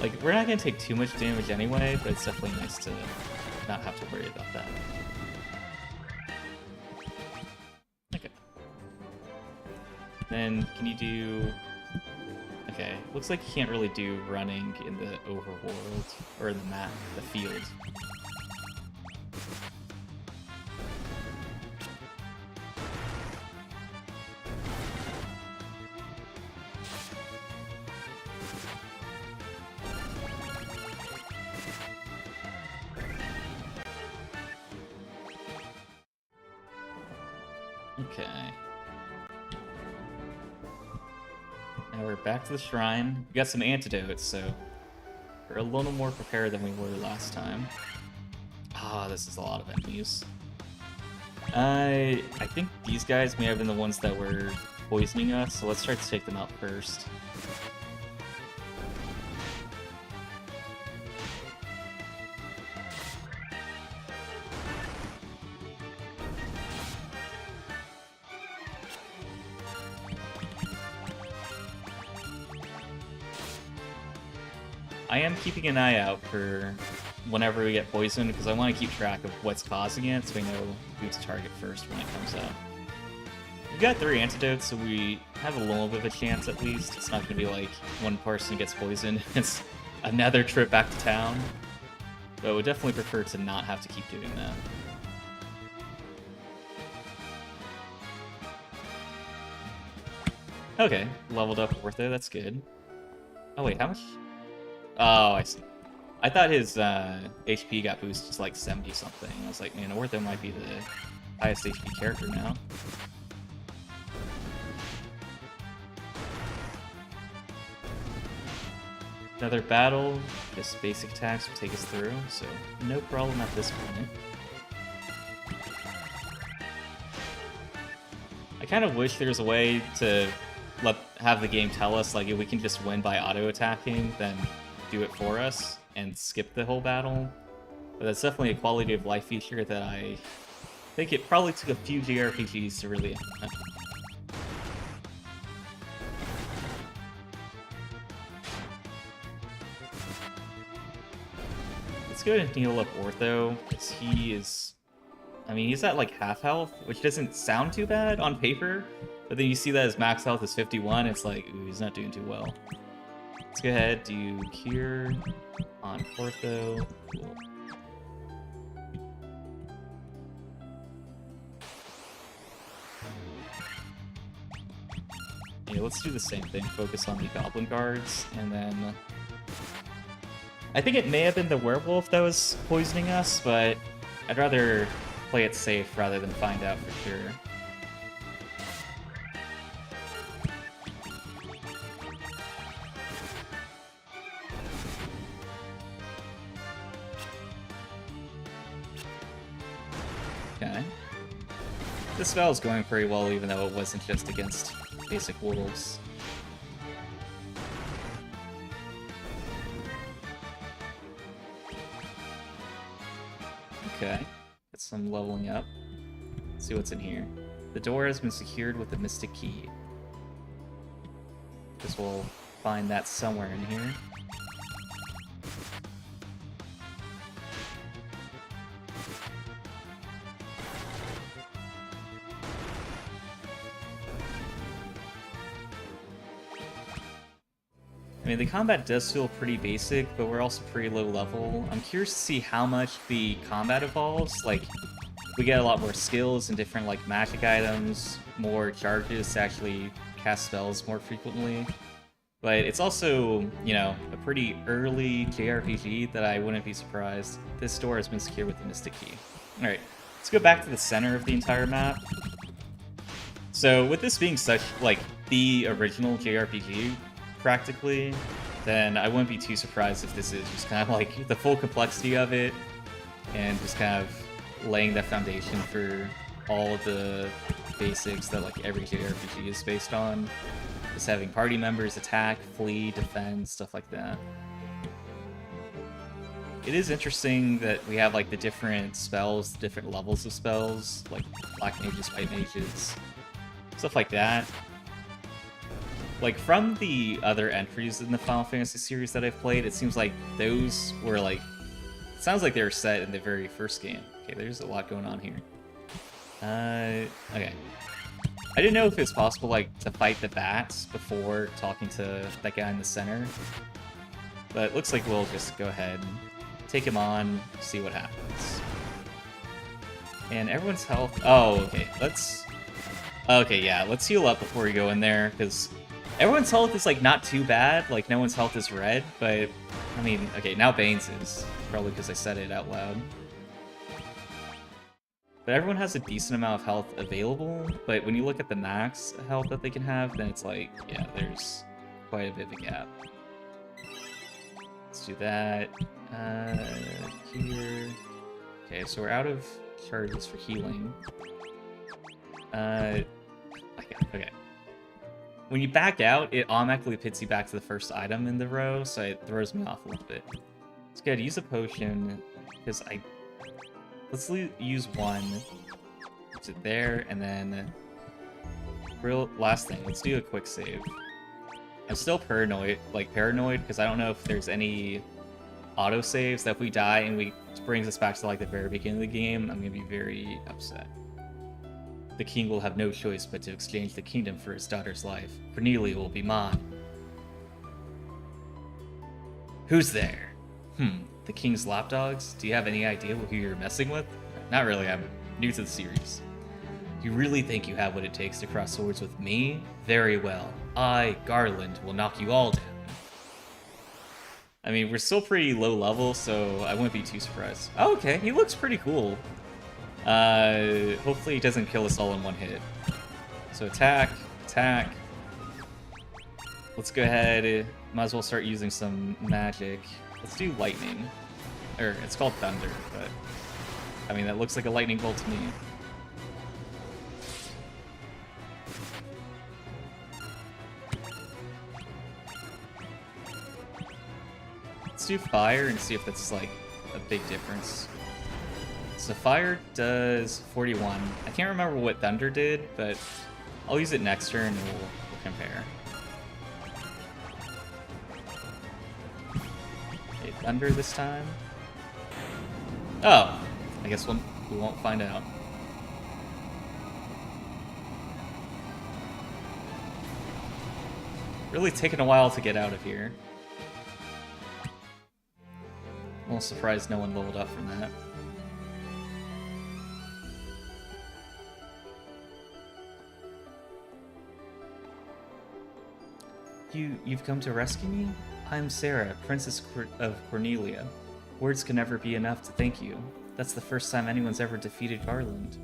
Like, we're not going to take too much damage anyway, but it's definitely nice to not have to worry about that. Okay. Then, can you do... Okay, looks like you can't really do running in the overworld, or in the map, the field. Okay. Now we're back to the shrine. We got some antidotes, so we're a little more prepared than we were last time. Ah, this is a lot of enemies. I think these guys may have been the ones that were poisoning us, so let's try to take them out first. I am keeping an eye out for whenever we get poisoned, because I want to keep track of what's causing it, so we know who to target first when it comes out. We've got 3 antidotes, so we have a little bit of a chance at least. It's not going to be like one person gets poisoned, it's another trip back to town. But I would definitely prefer to not have to keep doing that. Okay, leveled up Ortho, that's good. Oh wait, how much? Oh, I see. I thought his HP got boosted to like 70 something. I was like, man, Ortho might be the highest HP character now. Another battle, just basic attacks will take us through, so no problem at this point. I kind of wish there was a way to have the game tell us, like, if we can just win by auto-attacking, then do it for us and skip the whole battle. But that's definitely a quality of life feature that I think it probably took a few JRPGs to really implement. Let's go ahead and heal up Ortho, because he is... I mean, he's at like half health, which doesn't sound too bad on paper, but then you see that his max health is 51, it's like, ooh, he's not doing too well. Let's go ahead, do Cure on Ortho. Cool. Yeah, let's do the same thing, focus on the Goblin Guards, and then... I think it may have been the werewolf that was poisoning us, but I'd rather play it safe rather than find out for sure. Okay. This spell is going pretty well, even though it wasn't just against basic wolves. Okay, get some leveling up. Let's see what's in here. The door has been secured with a mystic key. Guess we'll find that somewhere in here. I mean, the combat does feel pretty basic, but we're also pretty low level. I'm curious to see how much the combat evolves. Like, we get a lot more skills and different, like, magic items, more charges to actually cast spells more frequently. But it's also, you know, a pretty early JRPG that I wouldn't be surprised. This door has been secured with the Mystic Key. Alright, let's go back to the center of the entire map. So, with this being such, like, the original JRPG, practically, then I wouldn't be too surprised if this is just kind of like the full complexity of it and just kind of laying the foundation for all of the basics that like every JRPG is based on. Just having party members attack, flee, defend, stuff like that. It is interesting that we have like the different spells, different levels of spells, like black mages, white mages, stuff like that. Like, from the other entries in the Final Fantasy series that I've played, it seems like those were, like... It sounds like they were set in the very first game. Okay, there's a lot going on here. Okay. I didn't know if it's possible, like, to fight the bats before talking to that guy in the center. But it looks like we'll just go ahead and take him on, see what happens. And everyone's health... Oh, okay, let's... Okay, yeah, let's heal up before we go in there, because... Everyone's health is, like, not too bad. Like, no one's health is red, but... I mean, okay, now Bane's is. Probably because I said it out loud. But everyone has a decent amount of health available, but when you look at the max health that they can have, then it's like, yeah, there's quite a bit of a gap. Let's do that. Here... Okay, so we're out of charges for healing. Okay. When you back out, it automatically pits you back to the first item in the row, so it throws me off a little bit. It's good. Use a potion, because let's use one. Put it there, and then... Last thing, let's do a quick save. I'm still paranoid, because I don't know if there's any autosaves that if we die and it brings us back to like the very beginning of the game, I'm gonna be very upset. The king will have no choice but to exchange the kingdom for his daughter's life. Cornelia will be mine. Who's there? The king's lapdogs? Do you have any idea who you're messing with? Not really, I'm new to the series. You really think you have what it takes to cross swords with me? Very well. I, Garland, will knock you all down. I mean, we're still pretty low level, so I wouldn't be too surprised. Oh, okay, he looks pretty cool. Hopefully he doesn't kill us all in one hit. So attack, attack. Let's go ahead, might as well start using some magic. Let's do lightning. Or, it's called thunder, but... I mean, that looks like a lightning bolt to me. Let's do fire and see if that's, like, a big difference. So fire does 41. I can't remember what thunder did, but I'll use it next turn and we'll compare. Okay, thunder this time. Oh, I guess we won't find out. Really taking a while to get out of here. A little surprised no one leveled up from that. You've come to rescue me? I'm Sarah, Princess of Cornelia. Words can never be enough to thank you. That's the first time anyone's ever defeated Garland.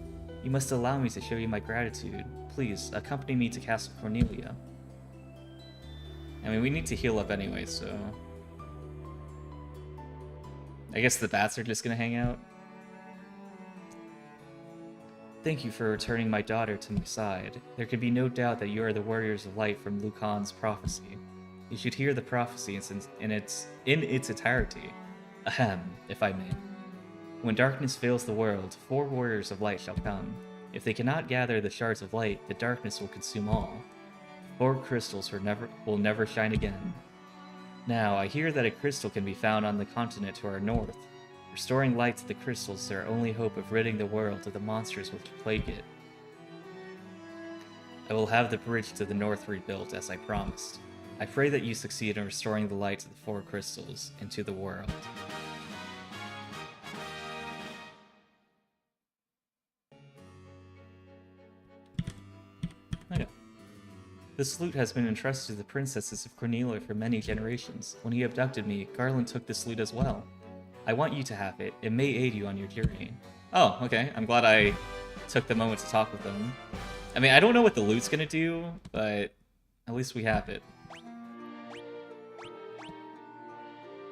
You must allow me to show you my gratitude. Please, accompany me to Castle Cornelia. I mean, we need to heal up anyway, so... I guess the bats are just gonna hang out. Thank you for returning my daughter to my side. There can be no doubt that you are the warriors of light from Lucan's prophecy. You should hear the prophecy in its entirety. Ahem, if I may. When darkness veils the world, 4 warriors of light shall come. If they cannot gather the shards of light, the darkness will consume all. 4 crystals will never shine again. Now, I hear that a crystal can be found on the continent to our north. Restoring light to the crystals is our only hope of ridding the world of the monsters which plague it. I will have the bridge to the north rebuilt, as I promised. I pray that you succeed in restoring the light to the 4 crystals and to the world. Okay. This lute has been entrusted to the princesses of Cornelia for many generations. When he abducted me, Garland took this lute as well. I want you to have it. It may aid you on your journey. Oh, okay. I'm glad I took the moment to talk with them. I mean, I don't know what the lute's gonna do, but at least we have it.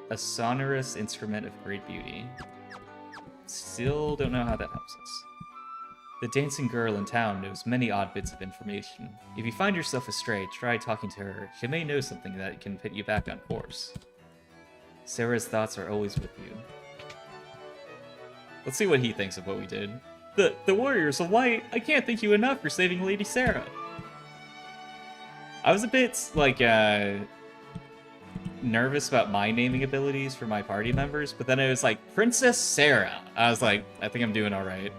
A sonorous instrument of great beauty. Still don't know how that helps us. The dancing girl in town knows many odd bits of information. If you find yourself astray, try talking to her. She may know something that can put you back on course. Sarah's thoughts are always with you. Let's see what he thinks of what we did. The Warriors of Light! I can't thank you enough for saving Lady Sarah! I was a bit, like, nervous about my naming abilities for my party members, but then it was like, Princess Sarah! I was like, I think I'm doing alright.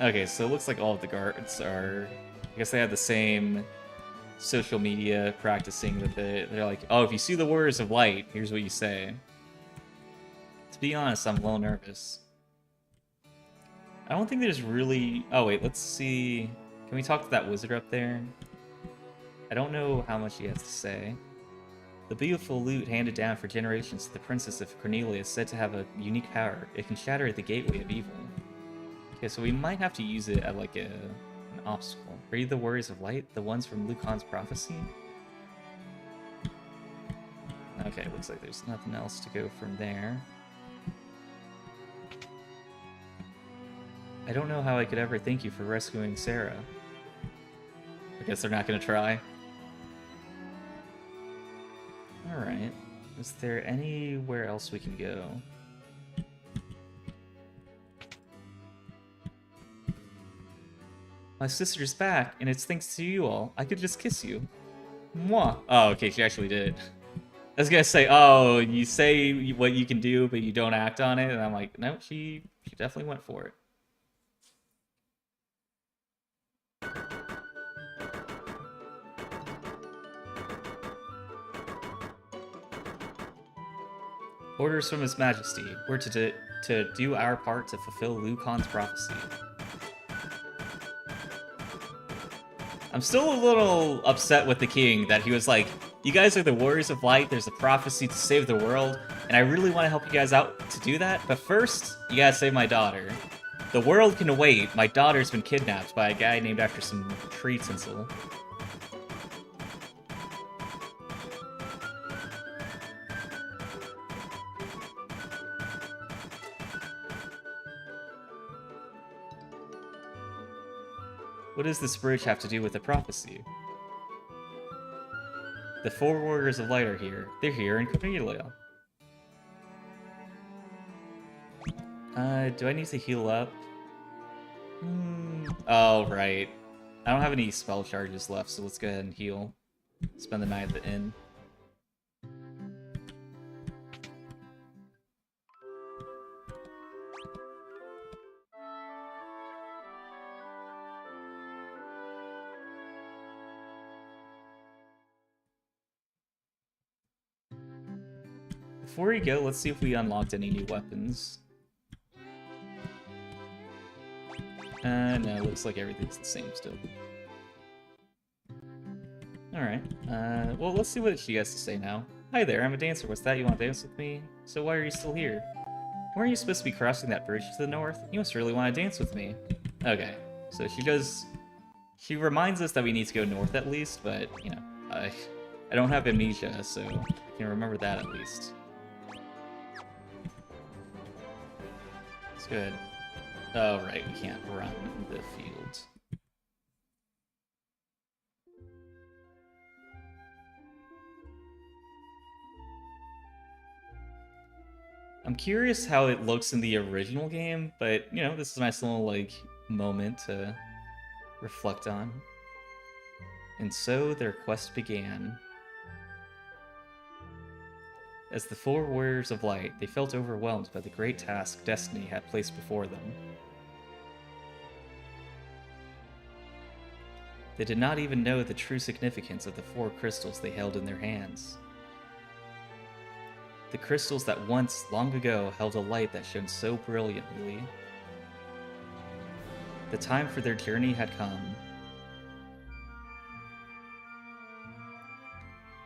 Okay, so it looks like all of the guards are... I guess they have the same social media practicing that they're like, oh, if you see the Warriors of Light, here's what you say. To be honest, I'm a little nervous. I don't think there's really... Oh, wait, let's see... Can we talk to that wizard up there? I don't know how much he has to say. The beautiful lute handed down for generations to the Princess of Cornelia is said to have a unique power. It can shatter the gateway of evil. Okay, so we might have to use it at, like, an obstacle. Are you the Warriors of Light? The ones from Lucan's prophecy? Okay, looks like there's nothing else to go from there. I don't know how I could ever thank you for rescuing Sarah. I guess they're not gonna try. Alright. Is there anywhere else we can go? My sister's back, and it's thanks to you all. I could just kiss you. Mwah. Oh, okay, she actually did. I was gonna say, oh, you say what you can do, but you don't act on it, and I'm like, no, she definitely went for it. Orders from His Majesty. We're to do our part to fulfill Liu Kang's prophecy. I'm still a little upset with the king that he was like, you guys are the warriors of light, there's a prophecy to save the world, and I really want to help you guys out to do that, but first, you gotta save my daughter. The world can wait, my daughter's been kidnapped by a guy named after some tree tinsel. What does this bridge have to do with the prophecy? The 4 warriors of light are here. They're here in Cornelia. Do I need to heal up? Oh, right. I don't have any spell charges left, so let's go ahead and heal. Spend the night at the inn. Before we go, let's see if we unlocked any new weapons. No, looks like everything's the same still. Alright, well, let's see what she has to say now. Hi there, I'm a dancer. What's that? You want to dance with me? So why are you still here? Weren't you supposed to be crossing that bridge to the north? You must really want to dance with me. Okay, so she does... She reminds us that we need to go north at least, but, you know, I don't have amnesia, so I can remember that at least. It's good. Oh, right, we can't run the field. I'm curious how it looks in the original game, but, you know, this is a nice little, like, moment to reflect on. And so their quest began. As the 4 warriors of light, they felt overwhelmed by the great task destiny had placed before them. They did not even know the true significance of the 4 crystals they held in their hands. The crystals that once, long ago, held a light that shone so brilliantly. The time for their journey had come.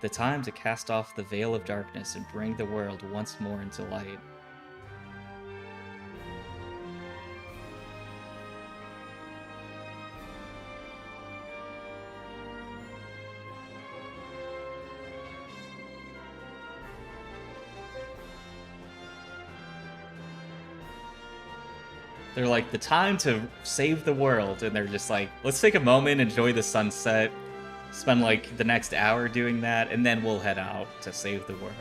The time to cast off the veil of darkness and bring the world once more into light. They're like, the time to save the world, and they're just like, let's take a moment, enjoy the sunset, spend like the next hour doing that, and then we'll head out to save the world.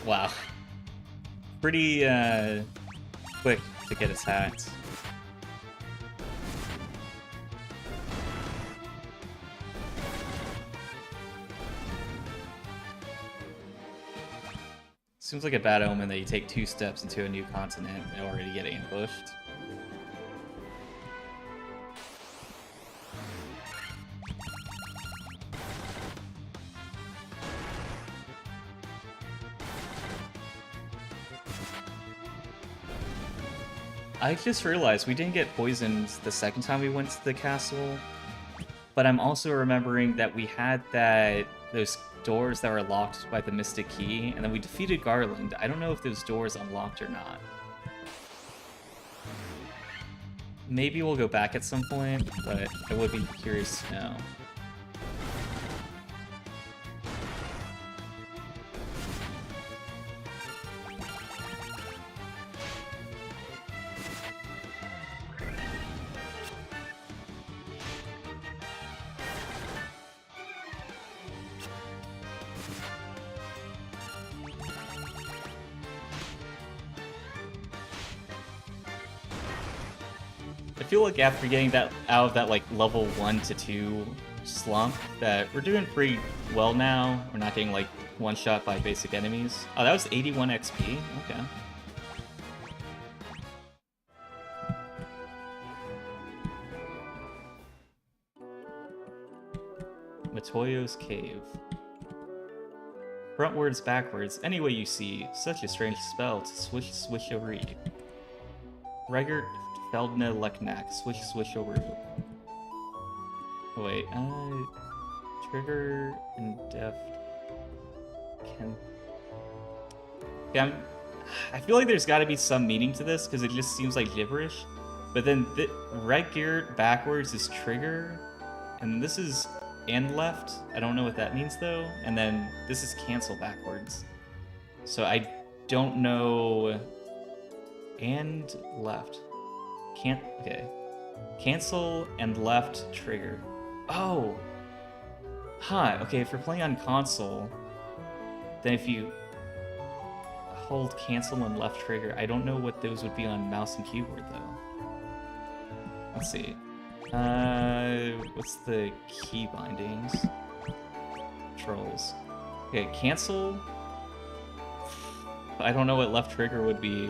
Wow. Pretty quick to get attacked. Seems like a bad omen that you take 2 steps into a new continent and already get ambushed. I just realized we didn't get poisoned the second time we went to the castle, but I'm also remembering that we had those doors that were locked by the Mystic Key, and then we defeated Garland. I don't know if those doors unlocked or not. Maybe we'll go back at some point, but I would be curious to know. I feel like after getting that out of that like level 1 to 2 slump, that we're doing pretty well now. We're not getting like one shot by basic enemies. Oh, that was 81 XP. Okay. Matoyo's Cave. Frontwards, backwards, any way you see, such a strange spell to swish over you. Regert Feldna Leknak, swish over. Oh, wait, trigger and deft can. Yeah, I feel like there's got to be some meaning to this because it just seems like gibberish. But then Regert backwards is trigger, and this is and left. I don't know what that means though. And then this is cancel backwards. So I don't know. And left. Can't. Okay. Cancel and left trigger. Oh. Huh. Okay. If you're playing on console, then if you hold cancel and left trigger, I don't know what those would be on mouse and keyboard though. Let's see. What's the key bindings? Controls. Okay, cancel. I don't know what left trigger would be.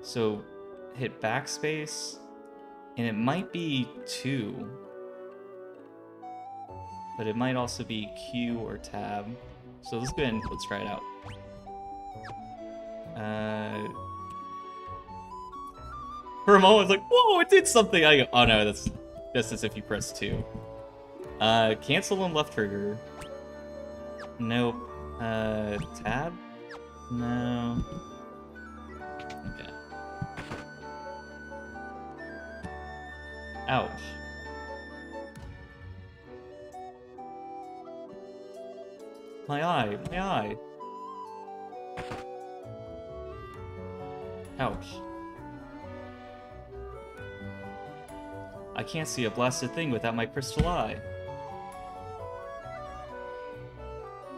So hit backspace, and it might be 2, but it might also be Q or tab. So let's go ahead and let's try it out. For a moment, I was like, whoa, it did something. I go, oh no, that's just as if you press 2. Cancel and left trigger. Nope. Tab? No. Okay. Ouch. My eye, my eye. Ouch. I can't see a blasted thing without my crystal eye.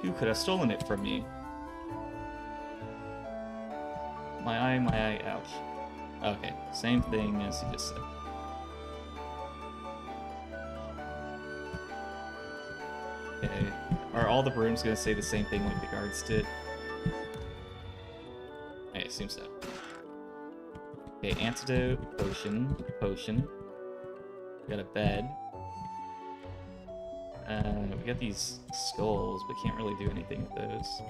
Who could have stolen it from me? My eye, ouch. Okay, same thing as you just said. Okay, are all the rooms gonna say the same thing like the guards did? Okay, seems so. Okay, antidote, potion. We got a bed. We got these skulls, but can't really do anything with those.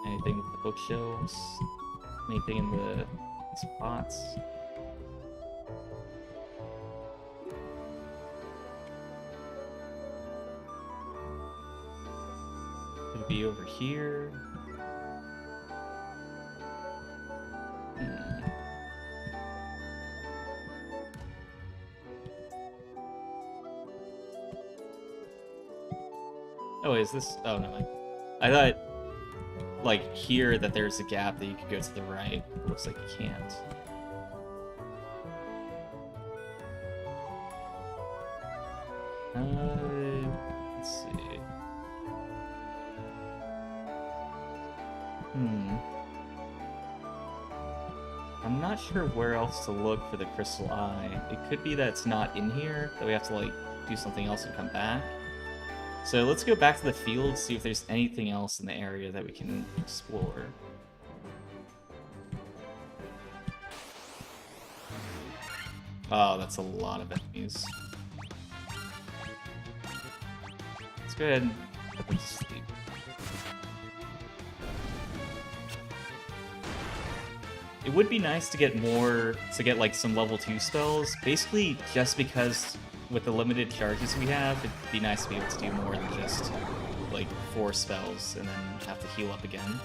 Anything with the bookshelves? Anything in the spots? Could it be over here? Oh, is this? Oh, no. I thought, like, here that there's a gap that you could go to the right. It looks like you can't. Let's see. I'm not sure where else to look for the crystal eye. It could be that it's not in here, that we have to, like, do something else and come back. So let's go back to the field, see if there's anything else in the area that we can explore. Oh, that's a lot of enemies. Let's go ahead and put them to sleep. It would be nice to get more, like some level 2 spells, basically just because with the limited charges we have, it'd be nice to be able to do more than just, like, 4 spells and then have to heal up again.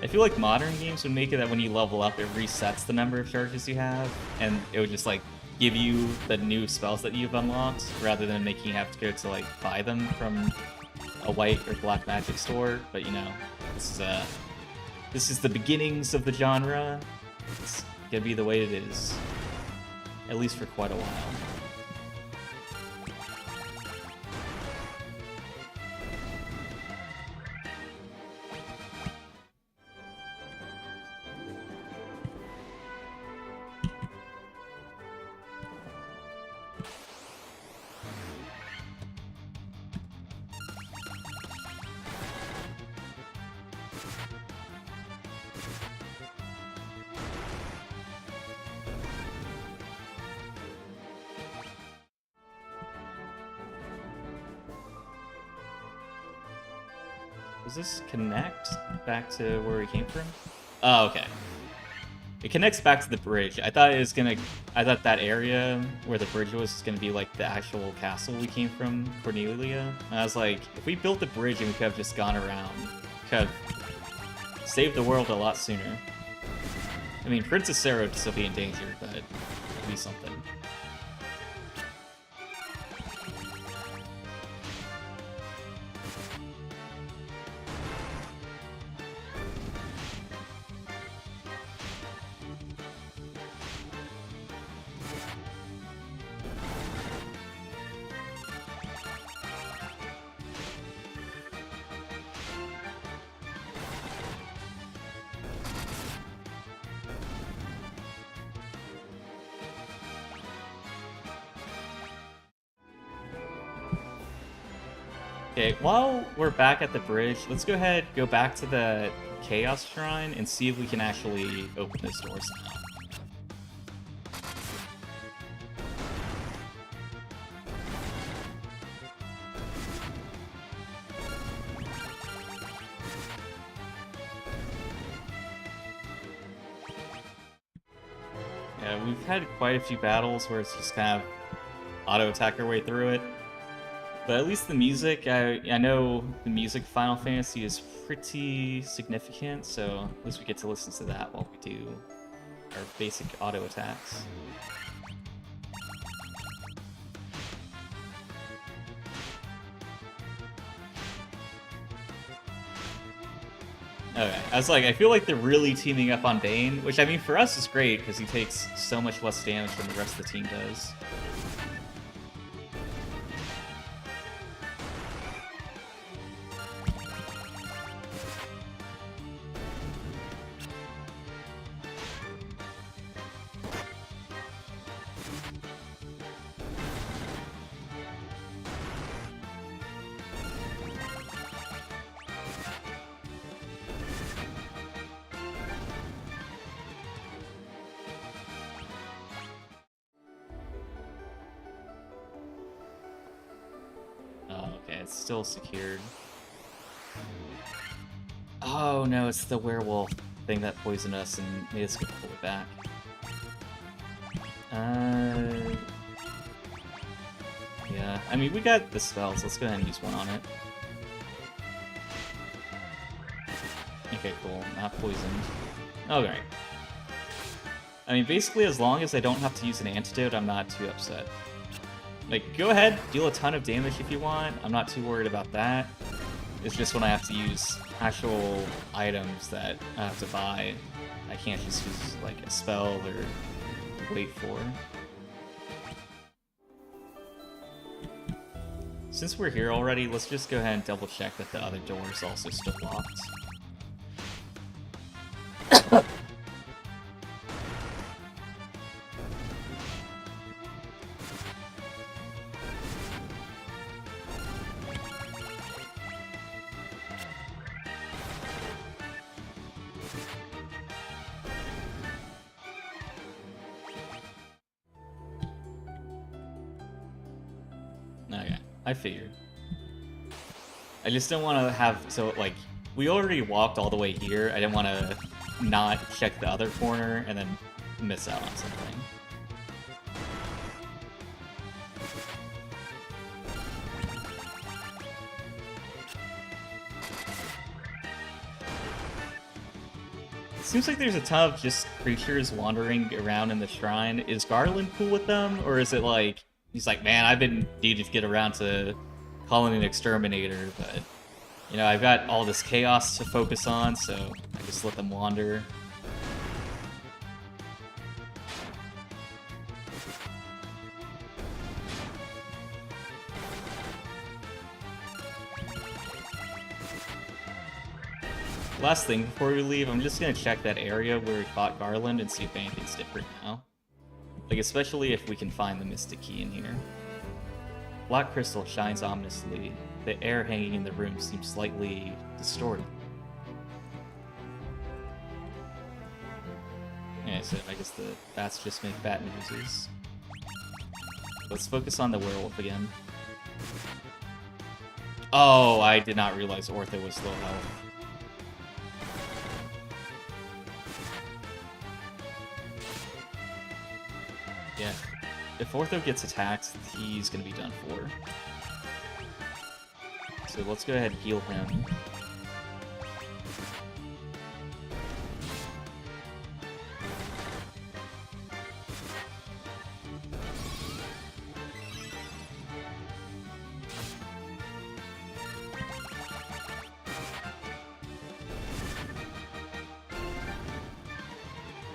I feel like modern games would make it that when you level up, it resets the number of charges you have, and it would just, like, give you the new spells that you've unlocked, rather than making you have to go to, like, buy them from a white or black magic store. But, you know, this is the beginnings of the genre. It's gonna be the way it is. At least for quite a while. Does this connect back to where we came from? Oh, okay. It connects back to the bridge. I thought that area where the bridge was gonna be like the actual castle we came from, Cornelia. And I was like, if we built the bridge and we could have just gone around, could have saved the world a lot sooner. I mean, Princess Sarah would still be in danger, but it'd be something. Okay, while we're back at the bridge, let's go ahead, go back to the Chaos Shrine, and see if we can actually open this door somehow. Yeah, we've had quite a few battles where it's just kind of auto-attack our way through it. But at least the music, I know the music of Final Fantasy is pretty significant, so at least we get to listen to that while we do our basic auto attacks. Okay, I was like, I feel like they're really teaming up on Bane, which I mean for us is great because he takes so much less damage than the rest of the team does. It's still secured. Oh no, it's the werewolf thing that poisoned us and made us pull it back. Yeah, I mean, we got the spells. Let's go ahead and use one on it. Okay, cool. Not poisoned. Alright. I mean, basically, as long as I don't have to use an antidote, I'm not too upset. Like, go ahead, deal a ton of damage if you want. I'm not too worried about that. It's just when I have to use actual items that I have to buy, I can't just use, like, a spell or wait for. Since we're here already, let's just go ahead and double check that the other door is also still locked. Okay, I figured. I just don't want to have to, like, we already walked all the way here. I didn't want to not check the other corner and then miss out on something. Seems like there's a ton of just creatures wandering around in the shrine. Is Garland cool with them, or is it like, he's like, man, I've been needing to get around to calling an exterminator, but, you know, I've got all this chaos to focus on, so I just let them wander. Last thing before we leave, I'm just gonna check that area where we fought Garland and see if anything's different now. Like, especially if we can find the Mystic Key in here. Black crystal shines ominously. The air hanging in the room seems slightly distorted. Yeah, so I guess the bats just make bat noises. Let's focus on the werewolf again. Oh, I did not realize Ortho was low health. Yeah. If Ortho gets attacked, he's gonna be done for. So let's go ahead and heal him.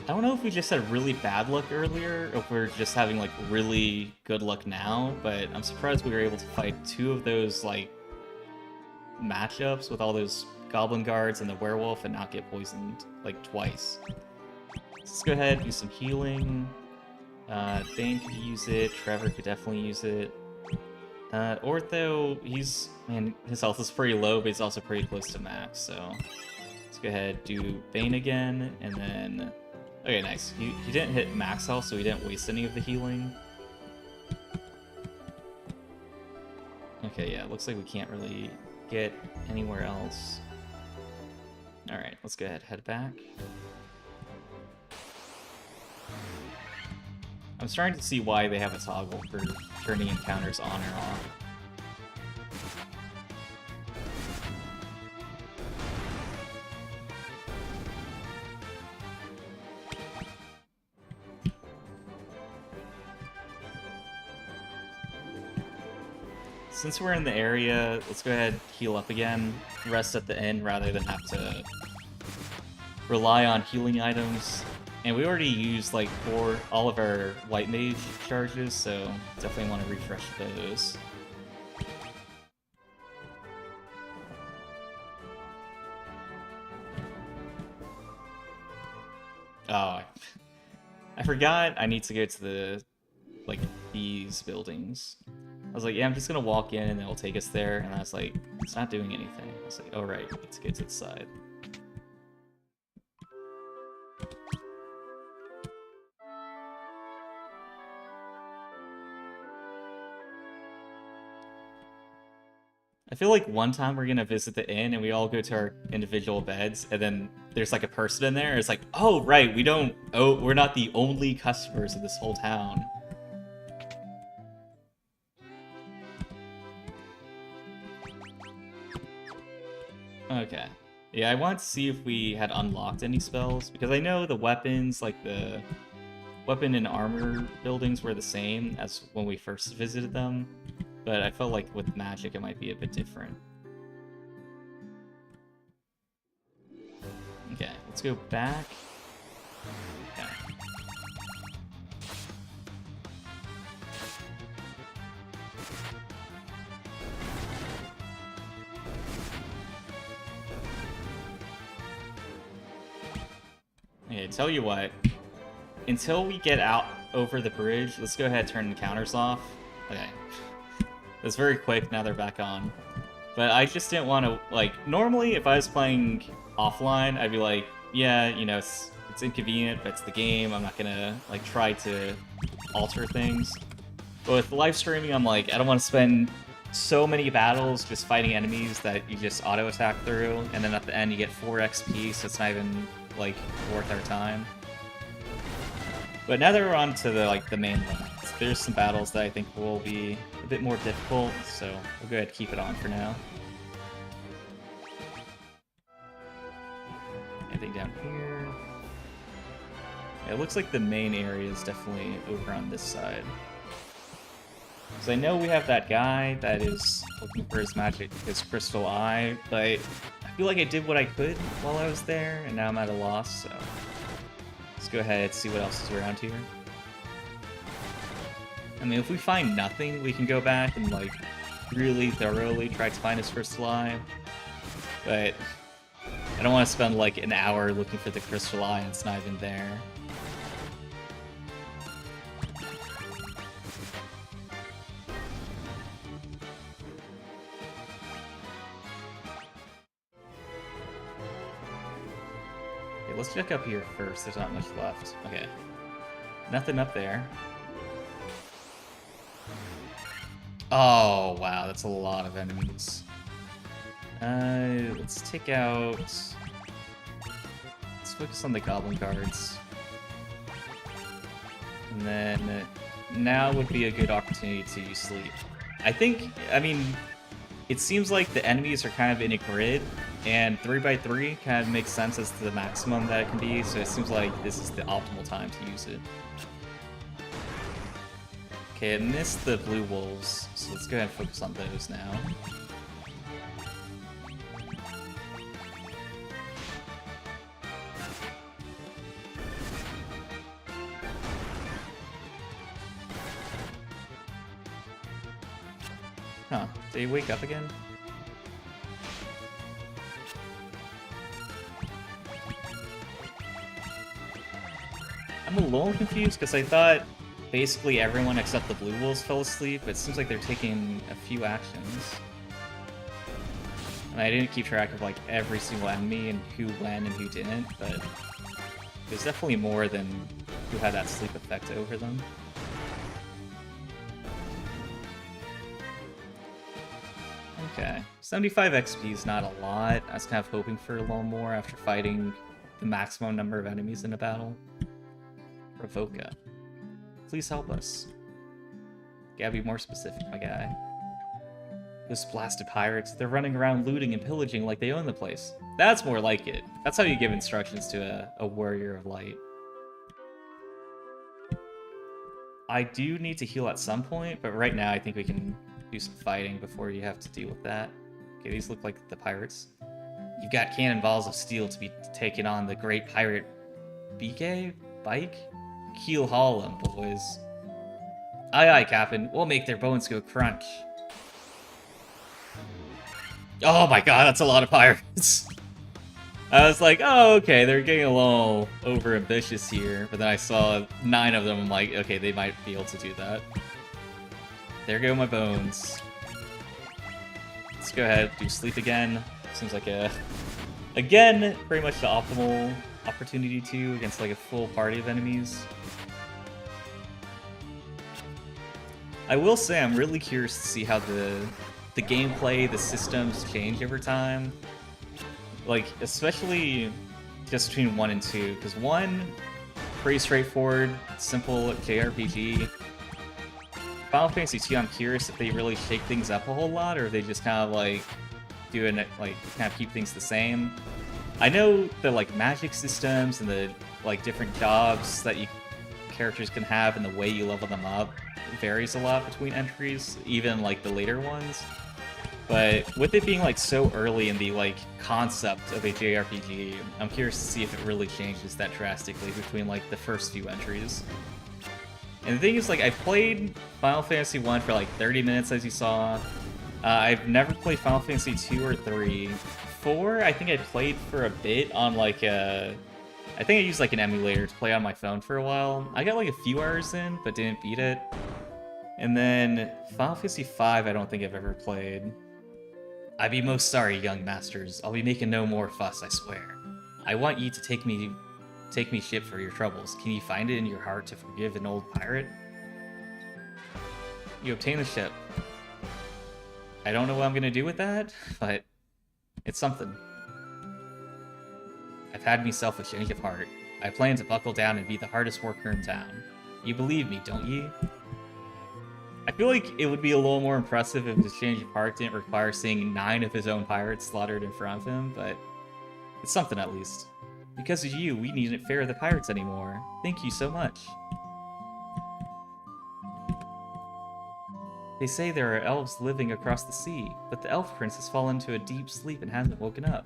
I don't know if we just had really bad luck earlier, or if we're just having, like, really good luck now, but I'm surprised we were able to fight 2 of those, like, matchups with all those Goblin Guards and the Werewolf and not get poisoned, like, twice. Let's go ahead and do some healing. Bane could use it, Trevor could definitely use it. Ortho, man, his health is pretty low, but he's also pretty close to max, so... Let's go ahead, do Bane again, and then... Okay, nice. He didn't hit max health, so he didn't waste any of the healing. Okay, yeah, looks like we can't really get anywhere else. Alright, let's go ahead, head back. I'm starting to see why they have a toggle for turning encounters on or off. Since we're in the area, let's go ahead and heal up again, rest at the end rather than have to rely on healing items. And we already used like all of our White Mage charges, so definitely want to refresh those. Oh, I forgot I need to go to the, like, these buildings. I was like, yeah, I'm just gonna walk in and it'll take us there, and I was like, it's not doing anything. I was like, oh right, let's get to the side. I feel like one time we're gonna visit the inn and we all go to our individual beds, and then there's like a person in there. It's like, oh right, we're not the only customers of this whole town. Okay. Yeah, I wanted to see if we had unlocked any spells, because I know the weapons, like the weapon and armor buildings were the same as when we first visited them, but I felt like with magic it might be a bit different. Okay, let's go back. Okay. Okay, tell you what. Until we get out over the bridge, let's go ahead and turn the counters off. Okay. That's very quick, now they're back on. But I just didn't want to, like, normally if I was playing offline, I'd be like, yeah, you know, it's inconvenient, but it's the game, I'm not gonna, like, try to alter things. But with live streaming, I'm like, I don't want to spend so many battles just fighting enemies that you just auto-attack through, and then at the end you get 4 XP, so it's not even, like, worth our time. But now that we're on to the main lines, there's some battles that I think will be a bit more difficult, so we'll go ahead and keep it on for now. Anything down here? Yeah, it looks like the main area is definitely over on this side. So I know we have that guy that is looking for his crystal eye, but I feel like I did what I could while I was there, and now I'm at a loss, so let's go ahead and see what else is around here. I mean, if we find nothing, we can go back and, like, really thoroughly try to find his crystal eye, but I don't want to spend, like, an hour looking for the crystal eye and it's not even there. Let's check up here first. There's not much left. Okay. Nothing up there. Oh, wow. That's a lot of enemies. Let's take out... Let's focus on the goblin cards. And then now would be a good opportunity to sleep. I mean, it seems like the enemies are kind of in a grid, and 3x3 kind of makes sense as the maximum that it can be, so it seems like this is the optimal time to use it. Okay, I missed the blue wolves, so let's go ahead and focus on those now. Huh, did he wake up again? I'm a little confused because I thought basically everyone except the blue wolves fell asleep, but it seems like they're taking a few actions. And I didn't keep track of like every single enemy and who went and who didn't, but there's definitely more than who had that sleep effect over them. Okay, 75 XP is not a lot. I was kind of hoping for a little more after fighting the maximum number of enemies in a battle. Revoca. Please help us. Gotta be more specific, my guy. Those blasted pirates, they're running around looting and pillaging like they own the place. That's more like it. That's how you give instructions to a warrior of light. I do need to heal at some point, but right now I think we can do some fighting before you have to deal with that. Okay, these look like the pirates. You've got cannonballs of steel to be taking on the great pirate Bike? Keel haul them, boys. Aye aye, Captain. We'll make their bones go crunch. Oh my god, that's a lot of pirates. I was like, oh, okay, they're getting a little over-ambitious here. But then I saw 9 of them, I'm like, okay, they might be able to do that. There go my bones. Let's go ahead, do sleep again. Seems like again, pretty much the optimal opportunity to against like a full party of enemies. I will say I'm really curious to see how the gameplay, the systems change over time. Like, especially just between 1 and 2, because 1, pretty straightforward, simple JRPG. Final Fantasy 2, I'm curious if they really shake things up a whole lot, or if they just kind of like do it, like kind of keep things the same. I know the like magic systems and the like different jobs that characters can have and the way you level them up varies a lot between entries, even like the later ones. But with it being like so early in the like concept of a JRPG, I'm curious to see if it really changes that drastically between like the first few entries. And the thing is, like, I played Final Fantasy 1 for like 30 minutes, as you saw. I've never played Final Fantasy 2 or 3. 4, I think I played for a bit on like I think I used like an emulator to play on my phone for a while. I got like a few hours in, but didn't beat it. And then Final Fantasy 5, I don't think I've ever played. I'd be most sorry, young masters. I'll be making no more fuss, I swear. I want you to take me ship for your troubles. Can you find it in your heart to forgive an old pirate? You obtain the ship. I don't know what I'm gonna do with that, but it's something. I've had myself a change of heart. I plan to buckle down and be the hardest worker in town. You believe me, don't you? I feel like it would be a little more impressive if his change of heart didn't require seeing 9 of his own pirates slaughtered in front of him, but it's something at least. Because of you, we needn't fear the pirates anymore. Thank you so much. They say there are elves living across the sea, but the elf prince has fallen into a deep sleep and hasn't woken up.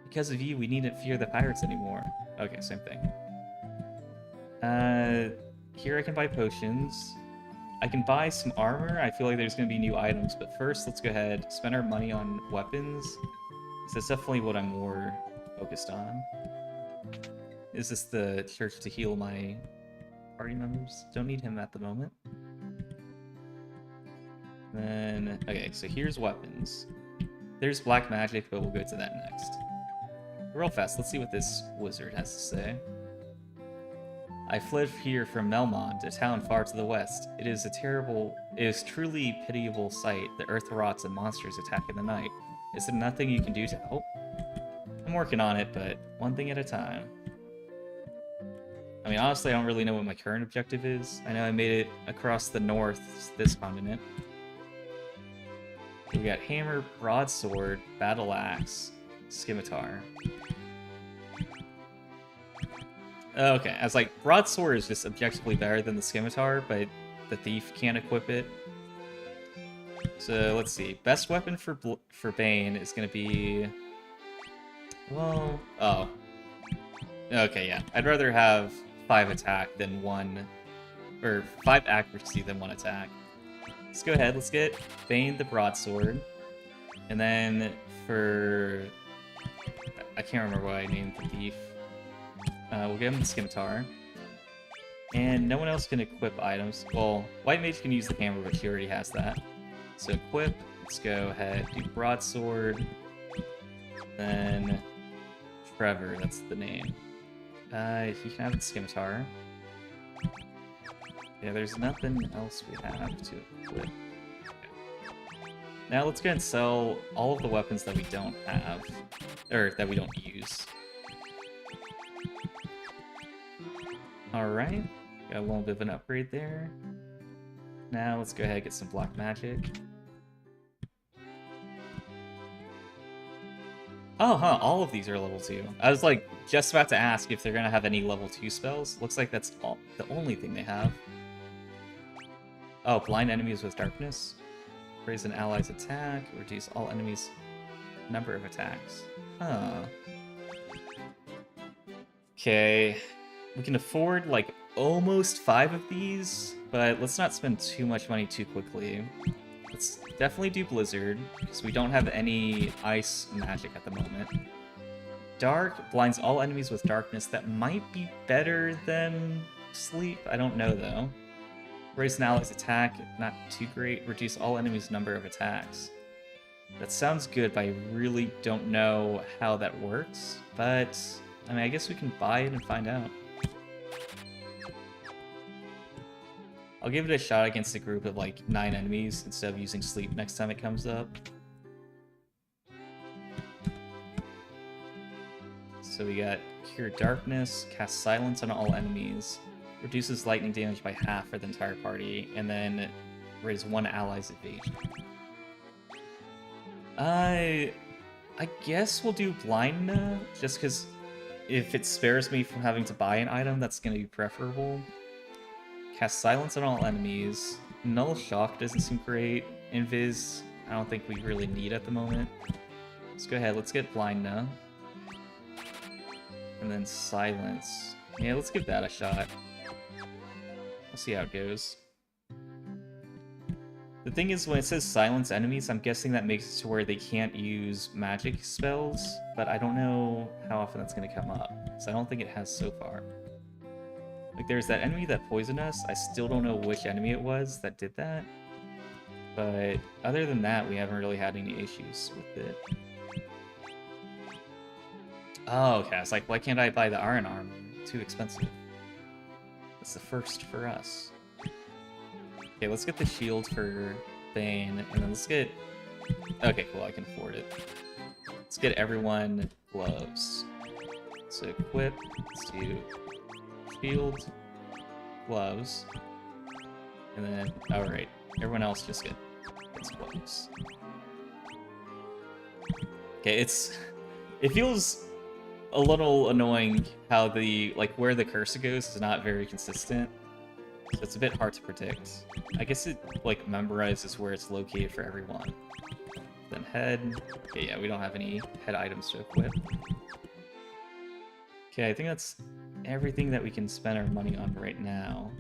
Because of you, we needn't fear the pirates anymore. Okay, same thing. Here I can buy potions. I can buy some armor. I feel like there's going to be new items, but first let's go ahead, spend our money on weapons. So that's definitely what I'm more focused on. Is this the church to heal my party members? Don't need him at the moment. Then, okay, so here's weapons. There's black magic, but we'll go to that next. Real fast, let's see what this wizard has to say. I fled here from Melmond, a town far to the west. It is truly pitiable sight. The earth rots and monsters attack in the night. Is there nothing you can do to help? I'm working on it, but one thing at a time. I mean, honestly, I don't really know what my current objective is. I know I made it across the north, this continent. We got hammer, broadsword, battle axe, scimitar. Okay, I was like, broadsword is just objectively better than the scimitar, but the thief can't equip it. So let's see. Best weapon for Bane is gonna be, well, oh, okay, yeah. I'd rather have 5 attack than 1, or 5 accuracy than 1 attack. Let's go ahead. Let's get Bane the broadsword, and then for, I can't remember what I named the thief. We'll give him the scimitar. And no one else can equip items. Well, White Mage can use the hammer, but she already has that. So equip, let's go ahead, do broadsword. Then Trevor, that's the name. He can have the scimitar. Yeah, there's nothing else we have to equip. Okay. Now let's go and sell all of the weapons that we don't have, or that we don't use. Alright, got a little bit of an upgrade there. Now let's go ahead and get some black magic. Oh, huh, all of these are level 2. I was like just about to ask if they're gonna have any level 2 spells. Looks like that's the only thing they have. Oh, blind enemies with darkness. Raise an ally's attack, reduce all enemies' number of attacks. Huh. Okay. We can afford, like, almost 5 of these, but let's not spend too much money too quickly. Let's definitely do Blizzard, because we don't have any ice magic at the moment. Dark blinds all enemies with darkness. That might be better than Sleep. I don't know, though. Raise an ally's attack, not too great. Reduce all enemies' number of attacks. That sounds good, but I really don't know how that works. But, I mean, I guess we can buy it and find out. I'll give it a shot against a group of like 9 enemies instead of using Sleep next time it comes up. So we got Cure Darkness, cast Silence on all enemies, reduces lightning damage by half for the entire party, and then raise 1 ally's evasion. I guess we'll do Blind just because if it spares me from having to buy an item, that's going to be preferable. Cast Silence on all enemies. Null Shock doesn't seem great. Invis, I don't think we really need at the moment. Let's go ahead, let's get Blind now. And then Silence. Yeah, let's give that a shot. We'll see how it goes. The thing is, when it says Silence enemies, I'm guessing that makes it to where they can't use magic spells, but I don't know how often that's going to come up, so I don't think it has so far. Like, there's that enemy that poisoned us. I still don't know which enemy it was that did that. But other than that, we haven't really had any issues with it. Oh, okay. It's like, why can't I buy the Iron Armor? Too expensive. That's the first for us. Okay, let's get the shield for Bane, and then let's get... Okay, cool, I can afford it. Let's get everyone gloves. So equip, let's do shield, gloves, and then, alright, everyone else just gets gloves. Okay, it feels a little annoying how the, like, where the cursor goes is not very consistent, so it's a bit hard to predict. I guess it, like, memorizes where it's located for everyone. Then head, okay, yeah, we don't have any head items to equip. Okay, I think that's everything that we can spend our money on right now.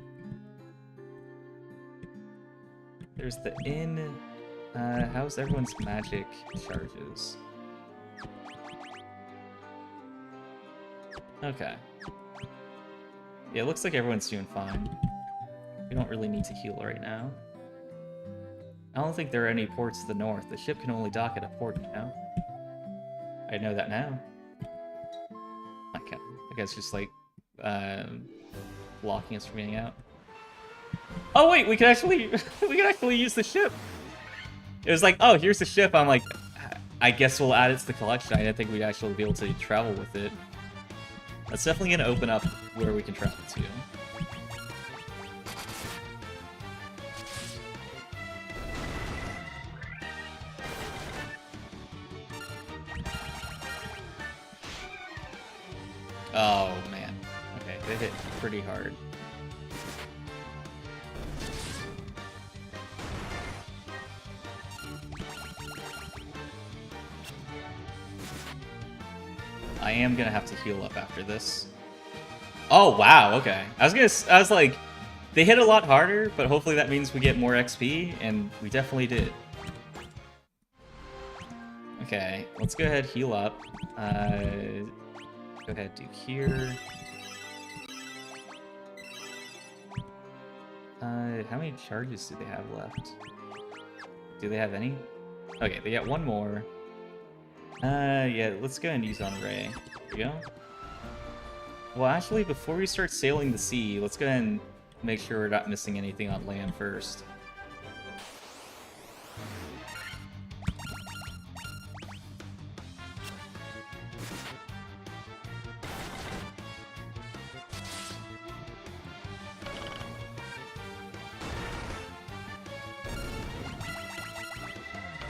There's the inn. How's everyone's magic charges? Okay. Yeah, it looks like everyone's doing fine. We don't really need to heal right now. I don't think there are any ports to the north. The ship can only dock at a port, you know? I know that now. Okay. I guess just like blocking us from getting out. Oh wait, we can actually use the ship. It was like, oh, here's the ship. I'm like, I guess we'll add it to the collection. I didn't think we'd actually be able to travel with it. That's definitely going to open up where we can travel to. Oh, man. Okay, they hit pretty hard. I am gonna have to heal up after this. Oh, wow, okay. I was like, they hit a lot harder, but hopefully that means we get more XP, and we definitely did. Okay, let's go ahead, heal up. Go ahead, do here. How many charges do they have left? Do they have any? Okay, they got one more. Yeah, let's go ahead and use on Ray. There we go. Well, actually, before we start sailing the sea, let's go ahead and make sure we're not missing anything on land first.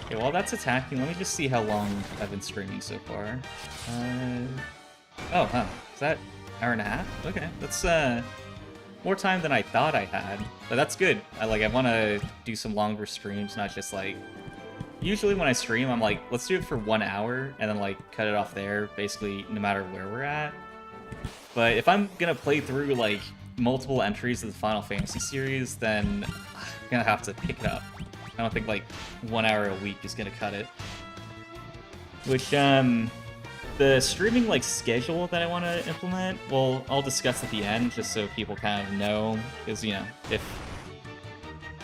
Okay, while that's attacking, let me just see how long I've been streaming so far. Oh, huh. Is that hour and a half? Okay, that's more time than I thought I had, but that's good. I want to do some longer streams, not just like... Usually when I stream, I'm like, let's do it for 1 hour, and then like cut it off there, basically no matter where we're at. But if I'm gonna play through like multiple entries of the Final Fantasy series, then I'm gonna have to pick it up. I don't think like 1 hour a week is gonna cut it. Which, the streaming like schedule that I want to implement, well, I'll discuss at the end just so people kind of know, because, you know, if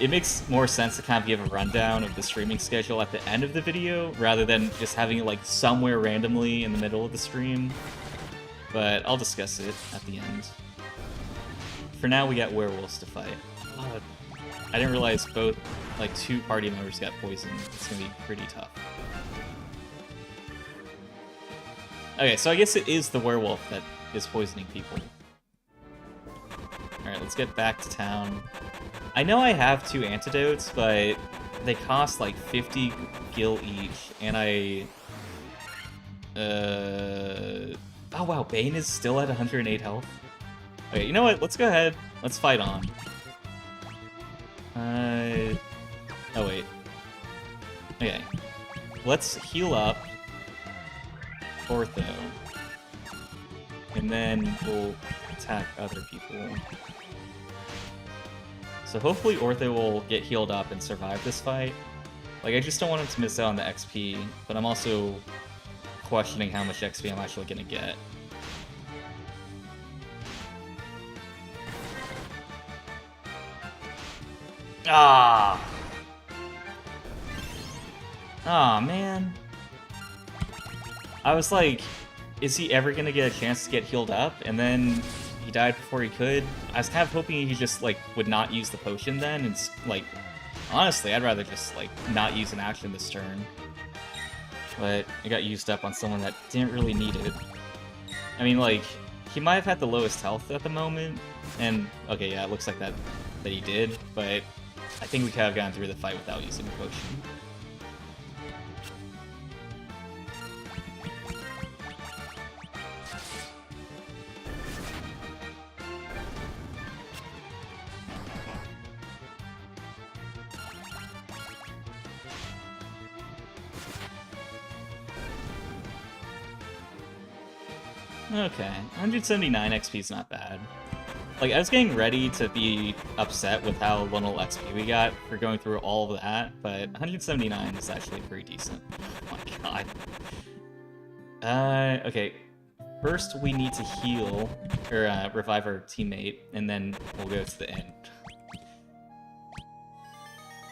it makes more sense to kind of give a rundown of the streaming schedule at the end of the video rather than just having it like somewhere randomly in the middle of the stream. But I'll discuss it at the end. For now, we got werewolves to fight. Oh, I didn't realize both, like, 2 party members got poisoned. It's gonna be pretty tough. Okay, so I guess it is the werewolf that is poisoning people. Alright, let's get back to town. I know I have 2 antidotes, but they cost like 50 gil each, and I... Oh wow, Bane is still at 108 health? Okay, you know what? Let's go ahead. Let's fight on. Oh wait. Okay. Let's heal up Ortho. And then we'll attack other people. So hopefully Ortho will get healed up and survive this fight. Like, I just don't want him to miss out on the XP, but I'm also questioning how much XP I'm actually gonna get. Ah! Aw, man. I was like, is he ever gonna get a chance to get healed up? And then he died before he could. I was kind of hoping he just, like, would not use the potion then. And, like, honestly, I'd rather just, like, not use an action this turn. But it got used up on someone that didn't really need it. I mean, like, he might have had the lowest health at the moment. And, okay, yeah, it looks like that he did. But I think we could have gotten through the fight without using a potion. Okay, 179 XP is not bad. Like, I was getting ready to be upset with how little XP we got for going through all of that, but 179 is actually pretty decent. Oh my god. Okay. First, we need to heal, or revive our teammate, and then we'll go to the end.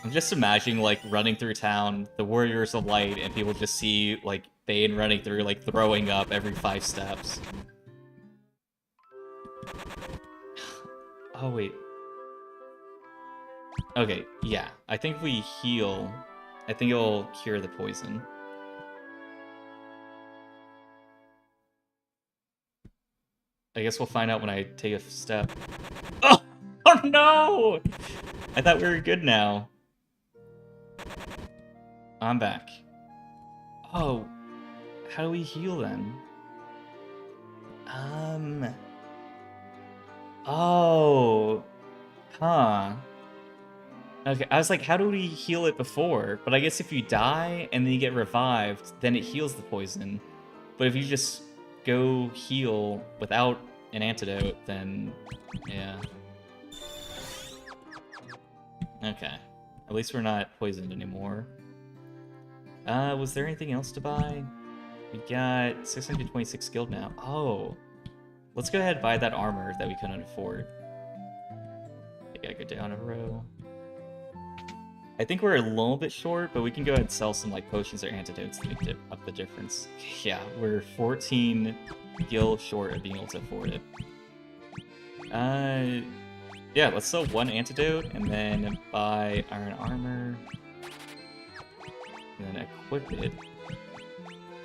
I'm just imagining, like, running through town, the Warriors of Light, and people just see, like, Bane running through, like, throwing up every 5 steps. Oh, wait. Okay, yeah. I think if we heal, I think it'll cure the poison. I guess we'll find out when I take a step. Oh! Oh no! I thought we were good now. I'm back. Oh, how do we heal then? Oh. Huh. Okay, I was like, how do we heal it before? But I guess if you die and then you get revived, then it heals the poison. But if you just go heal without an antidote, then yeah. Okay. At least we're not poisoned anymore. Was there anything else to buy? We got 626 guild now. Oh. Let's go ahead and buy that armor that we couldn't afford. I gotta go down a row. I think we're a little bit short, but we can go ahead and sell some like potions or antidotes to make up the difference. Yeah, we're 14 gil short of being able to afford it. Yeah, let's sell one antidote and then buy iron armor. And then equip it.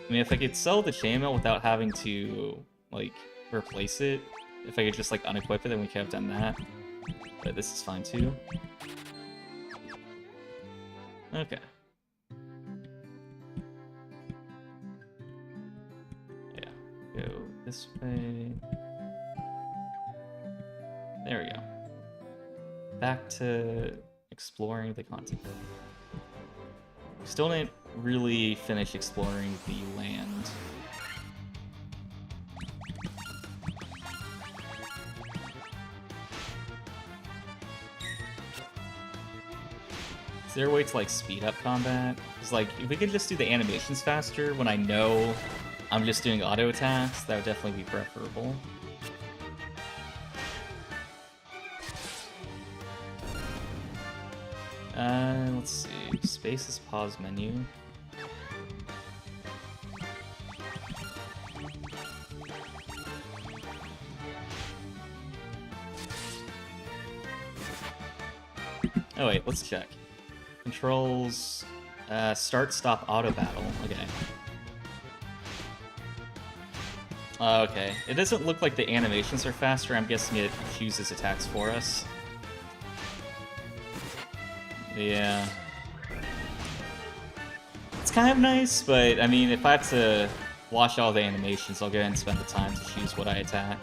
I mean, if I could sell the chainmail without having to, like, replace it, if I could just, like, unequip it, then we could have done that. But this is fine, too. Okay. Yeah, go this way. There we go. Back to exploring the continent. Still didn't really finish exploring the land. Is there a way to like speed up combat? Because like if we could just do the animations faster when I know I'm just doing auto attacks, that would definitely be preferable. Let's see. Space is pause menu. Oh wait, let's check. Controls, start, stop, auto battle. Okay. Okay. It doesn't look like the animations are faster. I'm guessing it chooses attacks for us. Yeah. It's kind of nice, but I mean, if I have to watch all the animations, I'll go ahead and spend the time to choose what I attack.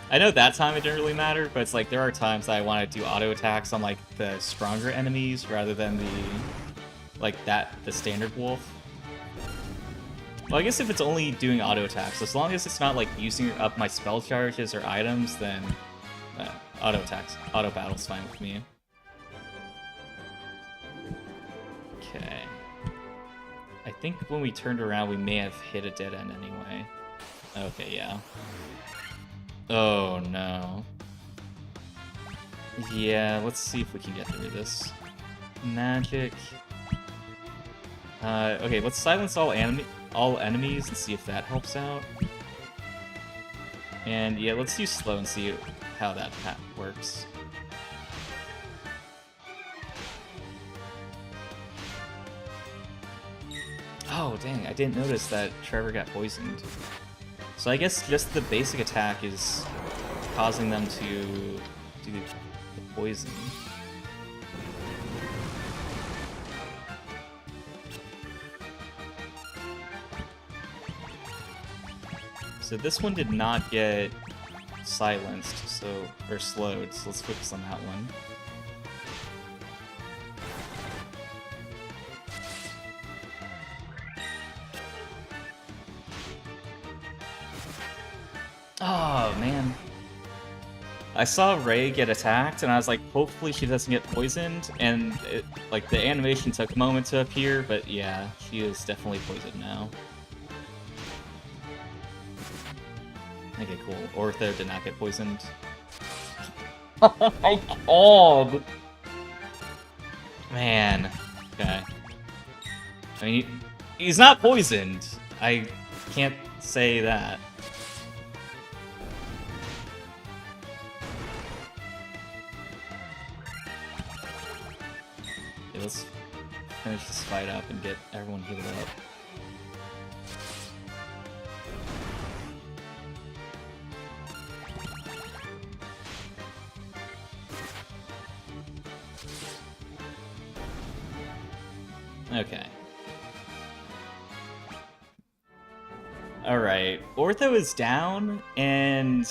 I know that time it didn't really matter, but it's like there are times that I want to do auto attacks on like the stronger enemies rather than the standard wolf. Well, I guess if it's only doing auto attacks, as long as it's not like using up my spell charges or items, then auto attacks, auto battle's fine with me. Okay. I think when we turned around, we may have hit a dead end anyway. Okay, yeah. Oh, no. Yeah, let's see if we can get through this. Magic. Okay, let's silence all enemies and see if that helps out. And yeah, let's use slow and see how that works. Oh, dang, I didn't notice that Trevor got poisoned. So I guess just the basic attack is causing them to do the poison. So this one did not get silenced, or slowed, so let's focus on that one. Oh, man. I saw Ray get attacked, and I was like, hopefully she doesn't get poisoned, and like the animation took a moment to appear, but yeah, she is definitely poisoned now. Okay, cool. Ortho did not get poisoned. Oh my god! Man. Okay. I mean, he's not poisoned. I can't say that. Okay, let's finish this fight up and get everyone healed up. Okay. Alright. Ortho is down, and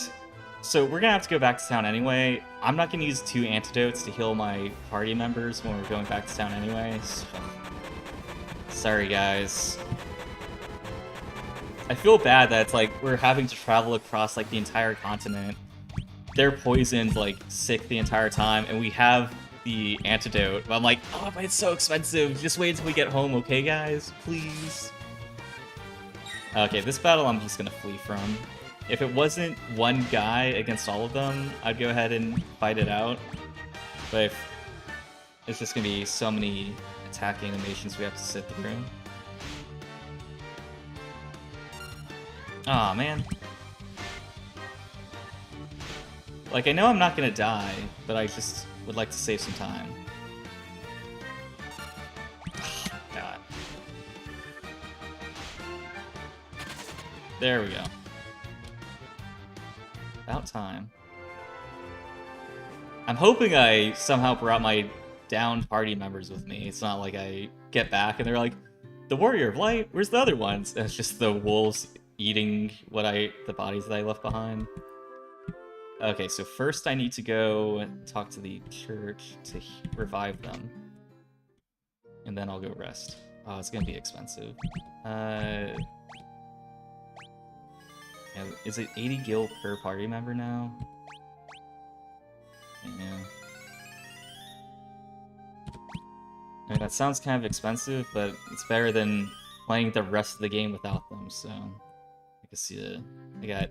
so we're gonna have to go back to town anyway. I'm not gonna use 2 antidotes to heal my party members when we're going back to town anyway, so... Sorry, guys. I feel bad that it's like we're having to travel across like the entire continent. They're poisoned, like sick the entire time, and we have the antidote. But I'm like, oh, but it's so expensive. Just wait until we get home, okay, guys? Please. Okay, this battle I'm just gonna flee from. If it wasn't one guy against all of them, I'd go ahead and fight it out. But if it's just gonna be so many attack animations we have to sit through. Aw, man. Like, I know I'm not gonna die, but I just would like to save some time. Oh, God. There we go. About time. I'm hoping I somehow brought my downed party members with me. It's not like I get back and they're like, the Warrior of Light, where's the other ones? And it's just the wolves eating the bodies that I left behind. Okay, so first I need to go talk to the church to revive them. And then I'll go rest. Oh, it's gonna be expensive. Yeah, is it 80 gil per party member now? Yeah. I mean, that sounds kind of expensive, but it's better than playing the rest of the game without them, so... I can see that I got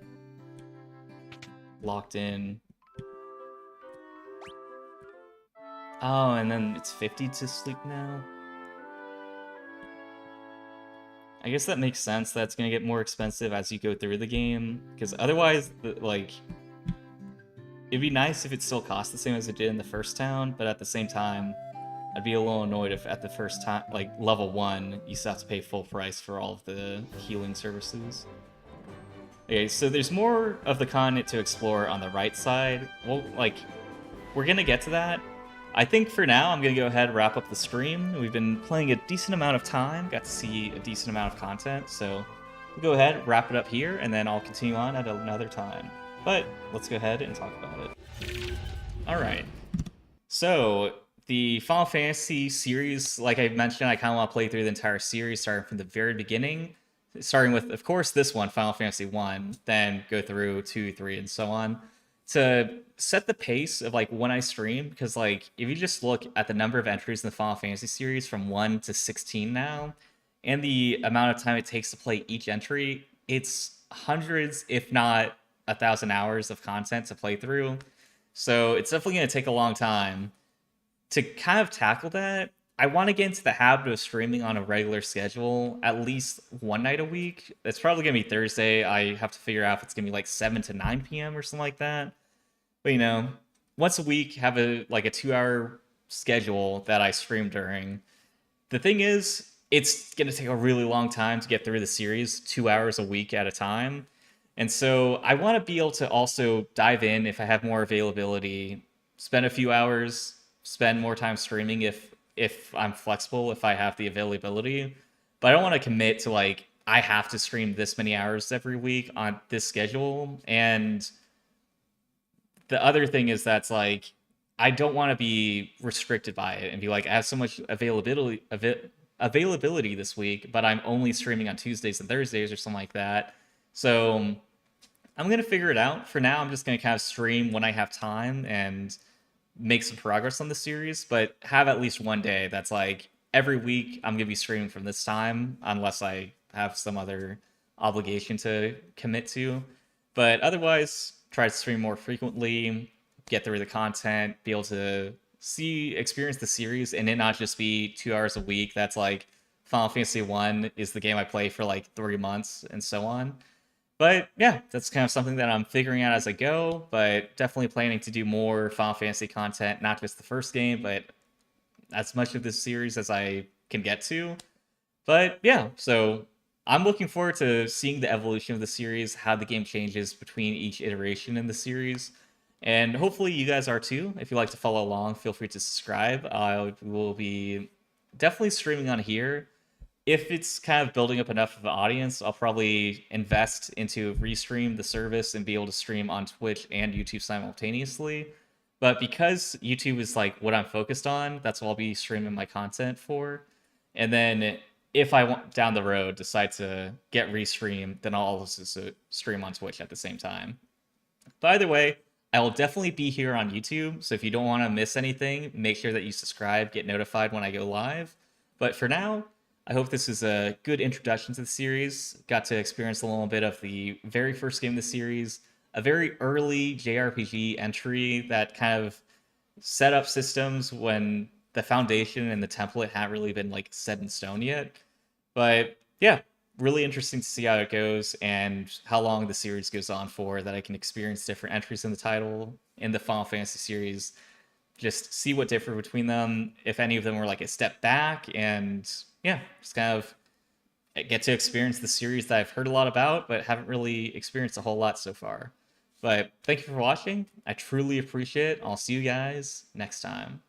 locked in. Oh, and then it's 50 to sleep now? I guess that makes sense. That's gonna get more expensive as you go through the game, because otherwise, like... It'd be nice if it still cost the same as it did in the first town, but at the same time, I'd be a little annoyed if at the first time, like, level 1, you still have to pay full price for all of the healing services. Okay, so there's more of the continent to explore on the right side. Well, like, we're gonna get to that. I think for now, I'm gonna go ahead and wrap up the stream. We've been playing a decent amount of time, got to see a decent amount of content, so we'll go ahead, wrap it up here, and then I'll continue on at another time. But let's go ahead and talk about it. Alright, so the Final Fantasy series, like I mentioned, I kind of want to play through the entire series, starting from the very beginning. Starting with, of course, this one, Final Fantasy 1, then go through 2, 3, and so on. To set the pace of, like, when I stream, because, like, if you just look at the number of entries in the Final Fantasy series from 1 to 16 now, and the amount of time it takes to play each entry, it's hundreds, if not 1,000 hours of content to play through. So it's definitely going to take a long time. To kind of tackle that, I want to get into the habit of streaming on a regular schedule, at least one night a week. It's probably going to be Thursday. I have to figure out if it's going to be like 7 to 9 p.m. or something like that. But, you know, once a week, have a 2-hour schedule that I stream during. The thing is, it's going to take a really long time to get through the series, 2 hours a week at a time. And so I want to be able to also dive in if I have more availability, spend a few hours, spend more time streaming if I'm flexible, if I have the availability. But I don't want to commit to, like, I have to stream this many hours every week on this schedule. And the other thing is that's, like, I don't want to be restricted by it and be like, I have so much availability this week, but I'm only streaming on Tuesdays and Thursdays or something like that. So I'm going to figure it out. For now, I'm just going to kind of stream when I have time and make some progress on the series, but have at least one day that's like every week I'm gonna be streaming from this time unless I have some other obligation to commit to. But otherwise, try to stream more frequently, get through the content, be able to experience the series, and it not just be 2 hours a week. That's like Final Fantasy 1 is the game I play for like 3 months and so on. But yeah, that's kind of something that I'm figuring out as I go, but definitely planning to do more Final Fantasy content, not just the first game, but as much of this series as I can get to. But yeah, so I'm looking forward to seeing the evolution of the series, how the game changes between each iteration in the series. And hopefully you guys are too. If you'd like to follow along, feel free to subscribe. I will be definitely streaming on here. If it's kind of building up enough of an audience, I'll probably invest into restream the service and be able to stream on Twitch and YouTube simultaneously. But because YouTube is like what I'm focused on, that's what I'll be streaming my content for. And then if I want down the road decide to get restream, then I'll also stream on Twitch at the same time. But either way, I will definitely be here on YouTube. So if you don't want to miss anything, make sure that you subscribe, get notified when I go live. But for now, I hope this is a good introduction to the series. Got to experience a little bit of the very first game of the series, a very early JRPG entry that kind of set up systems when the foundation and the template hadn't really been like set in stone yet. But yeah, really interesting to see how it goes and how long the series goes on for, that I can experience different entries in the title in the Final Fantasy series, just see what differ between them, if any of them were like a step back, and yeah, just kind of get to experience the series that I've heard a lot about but haven't really experienced a whole lot so far. But thank you for watching. I truly appreciate it. I'll see you guys next time.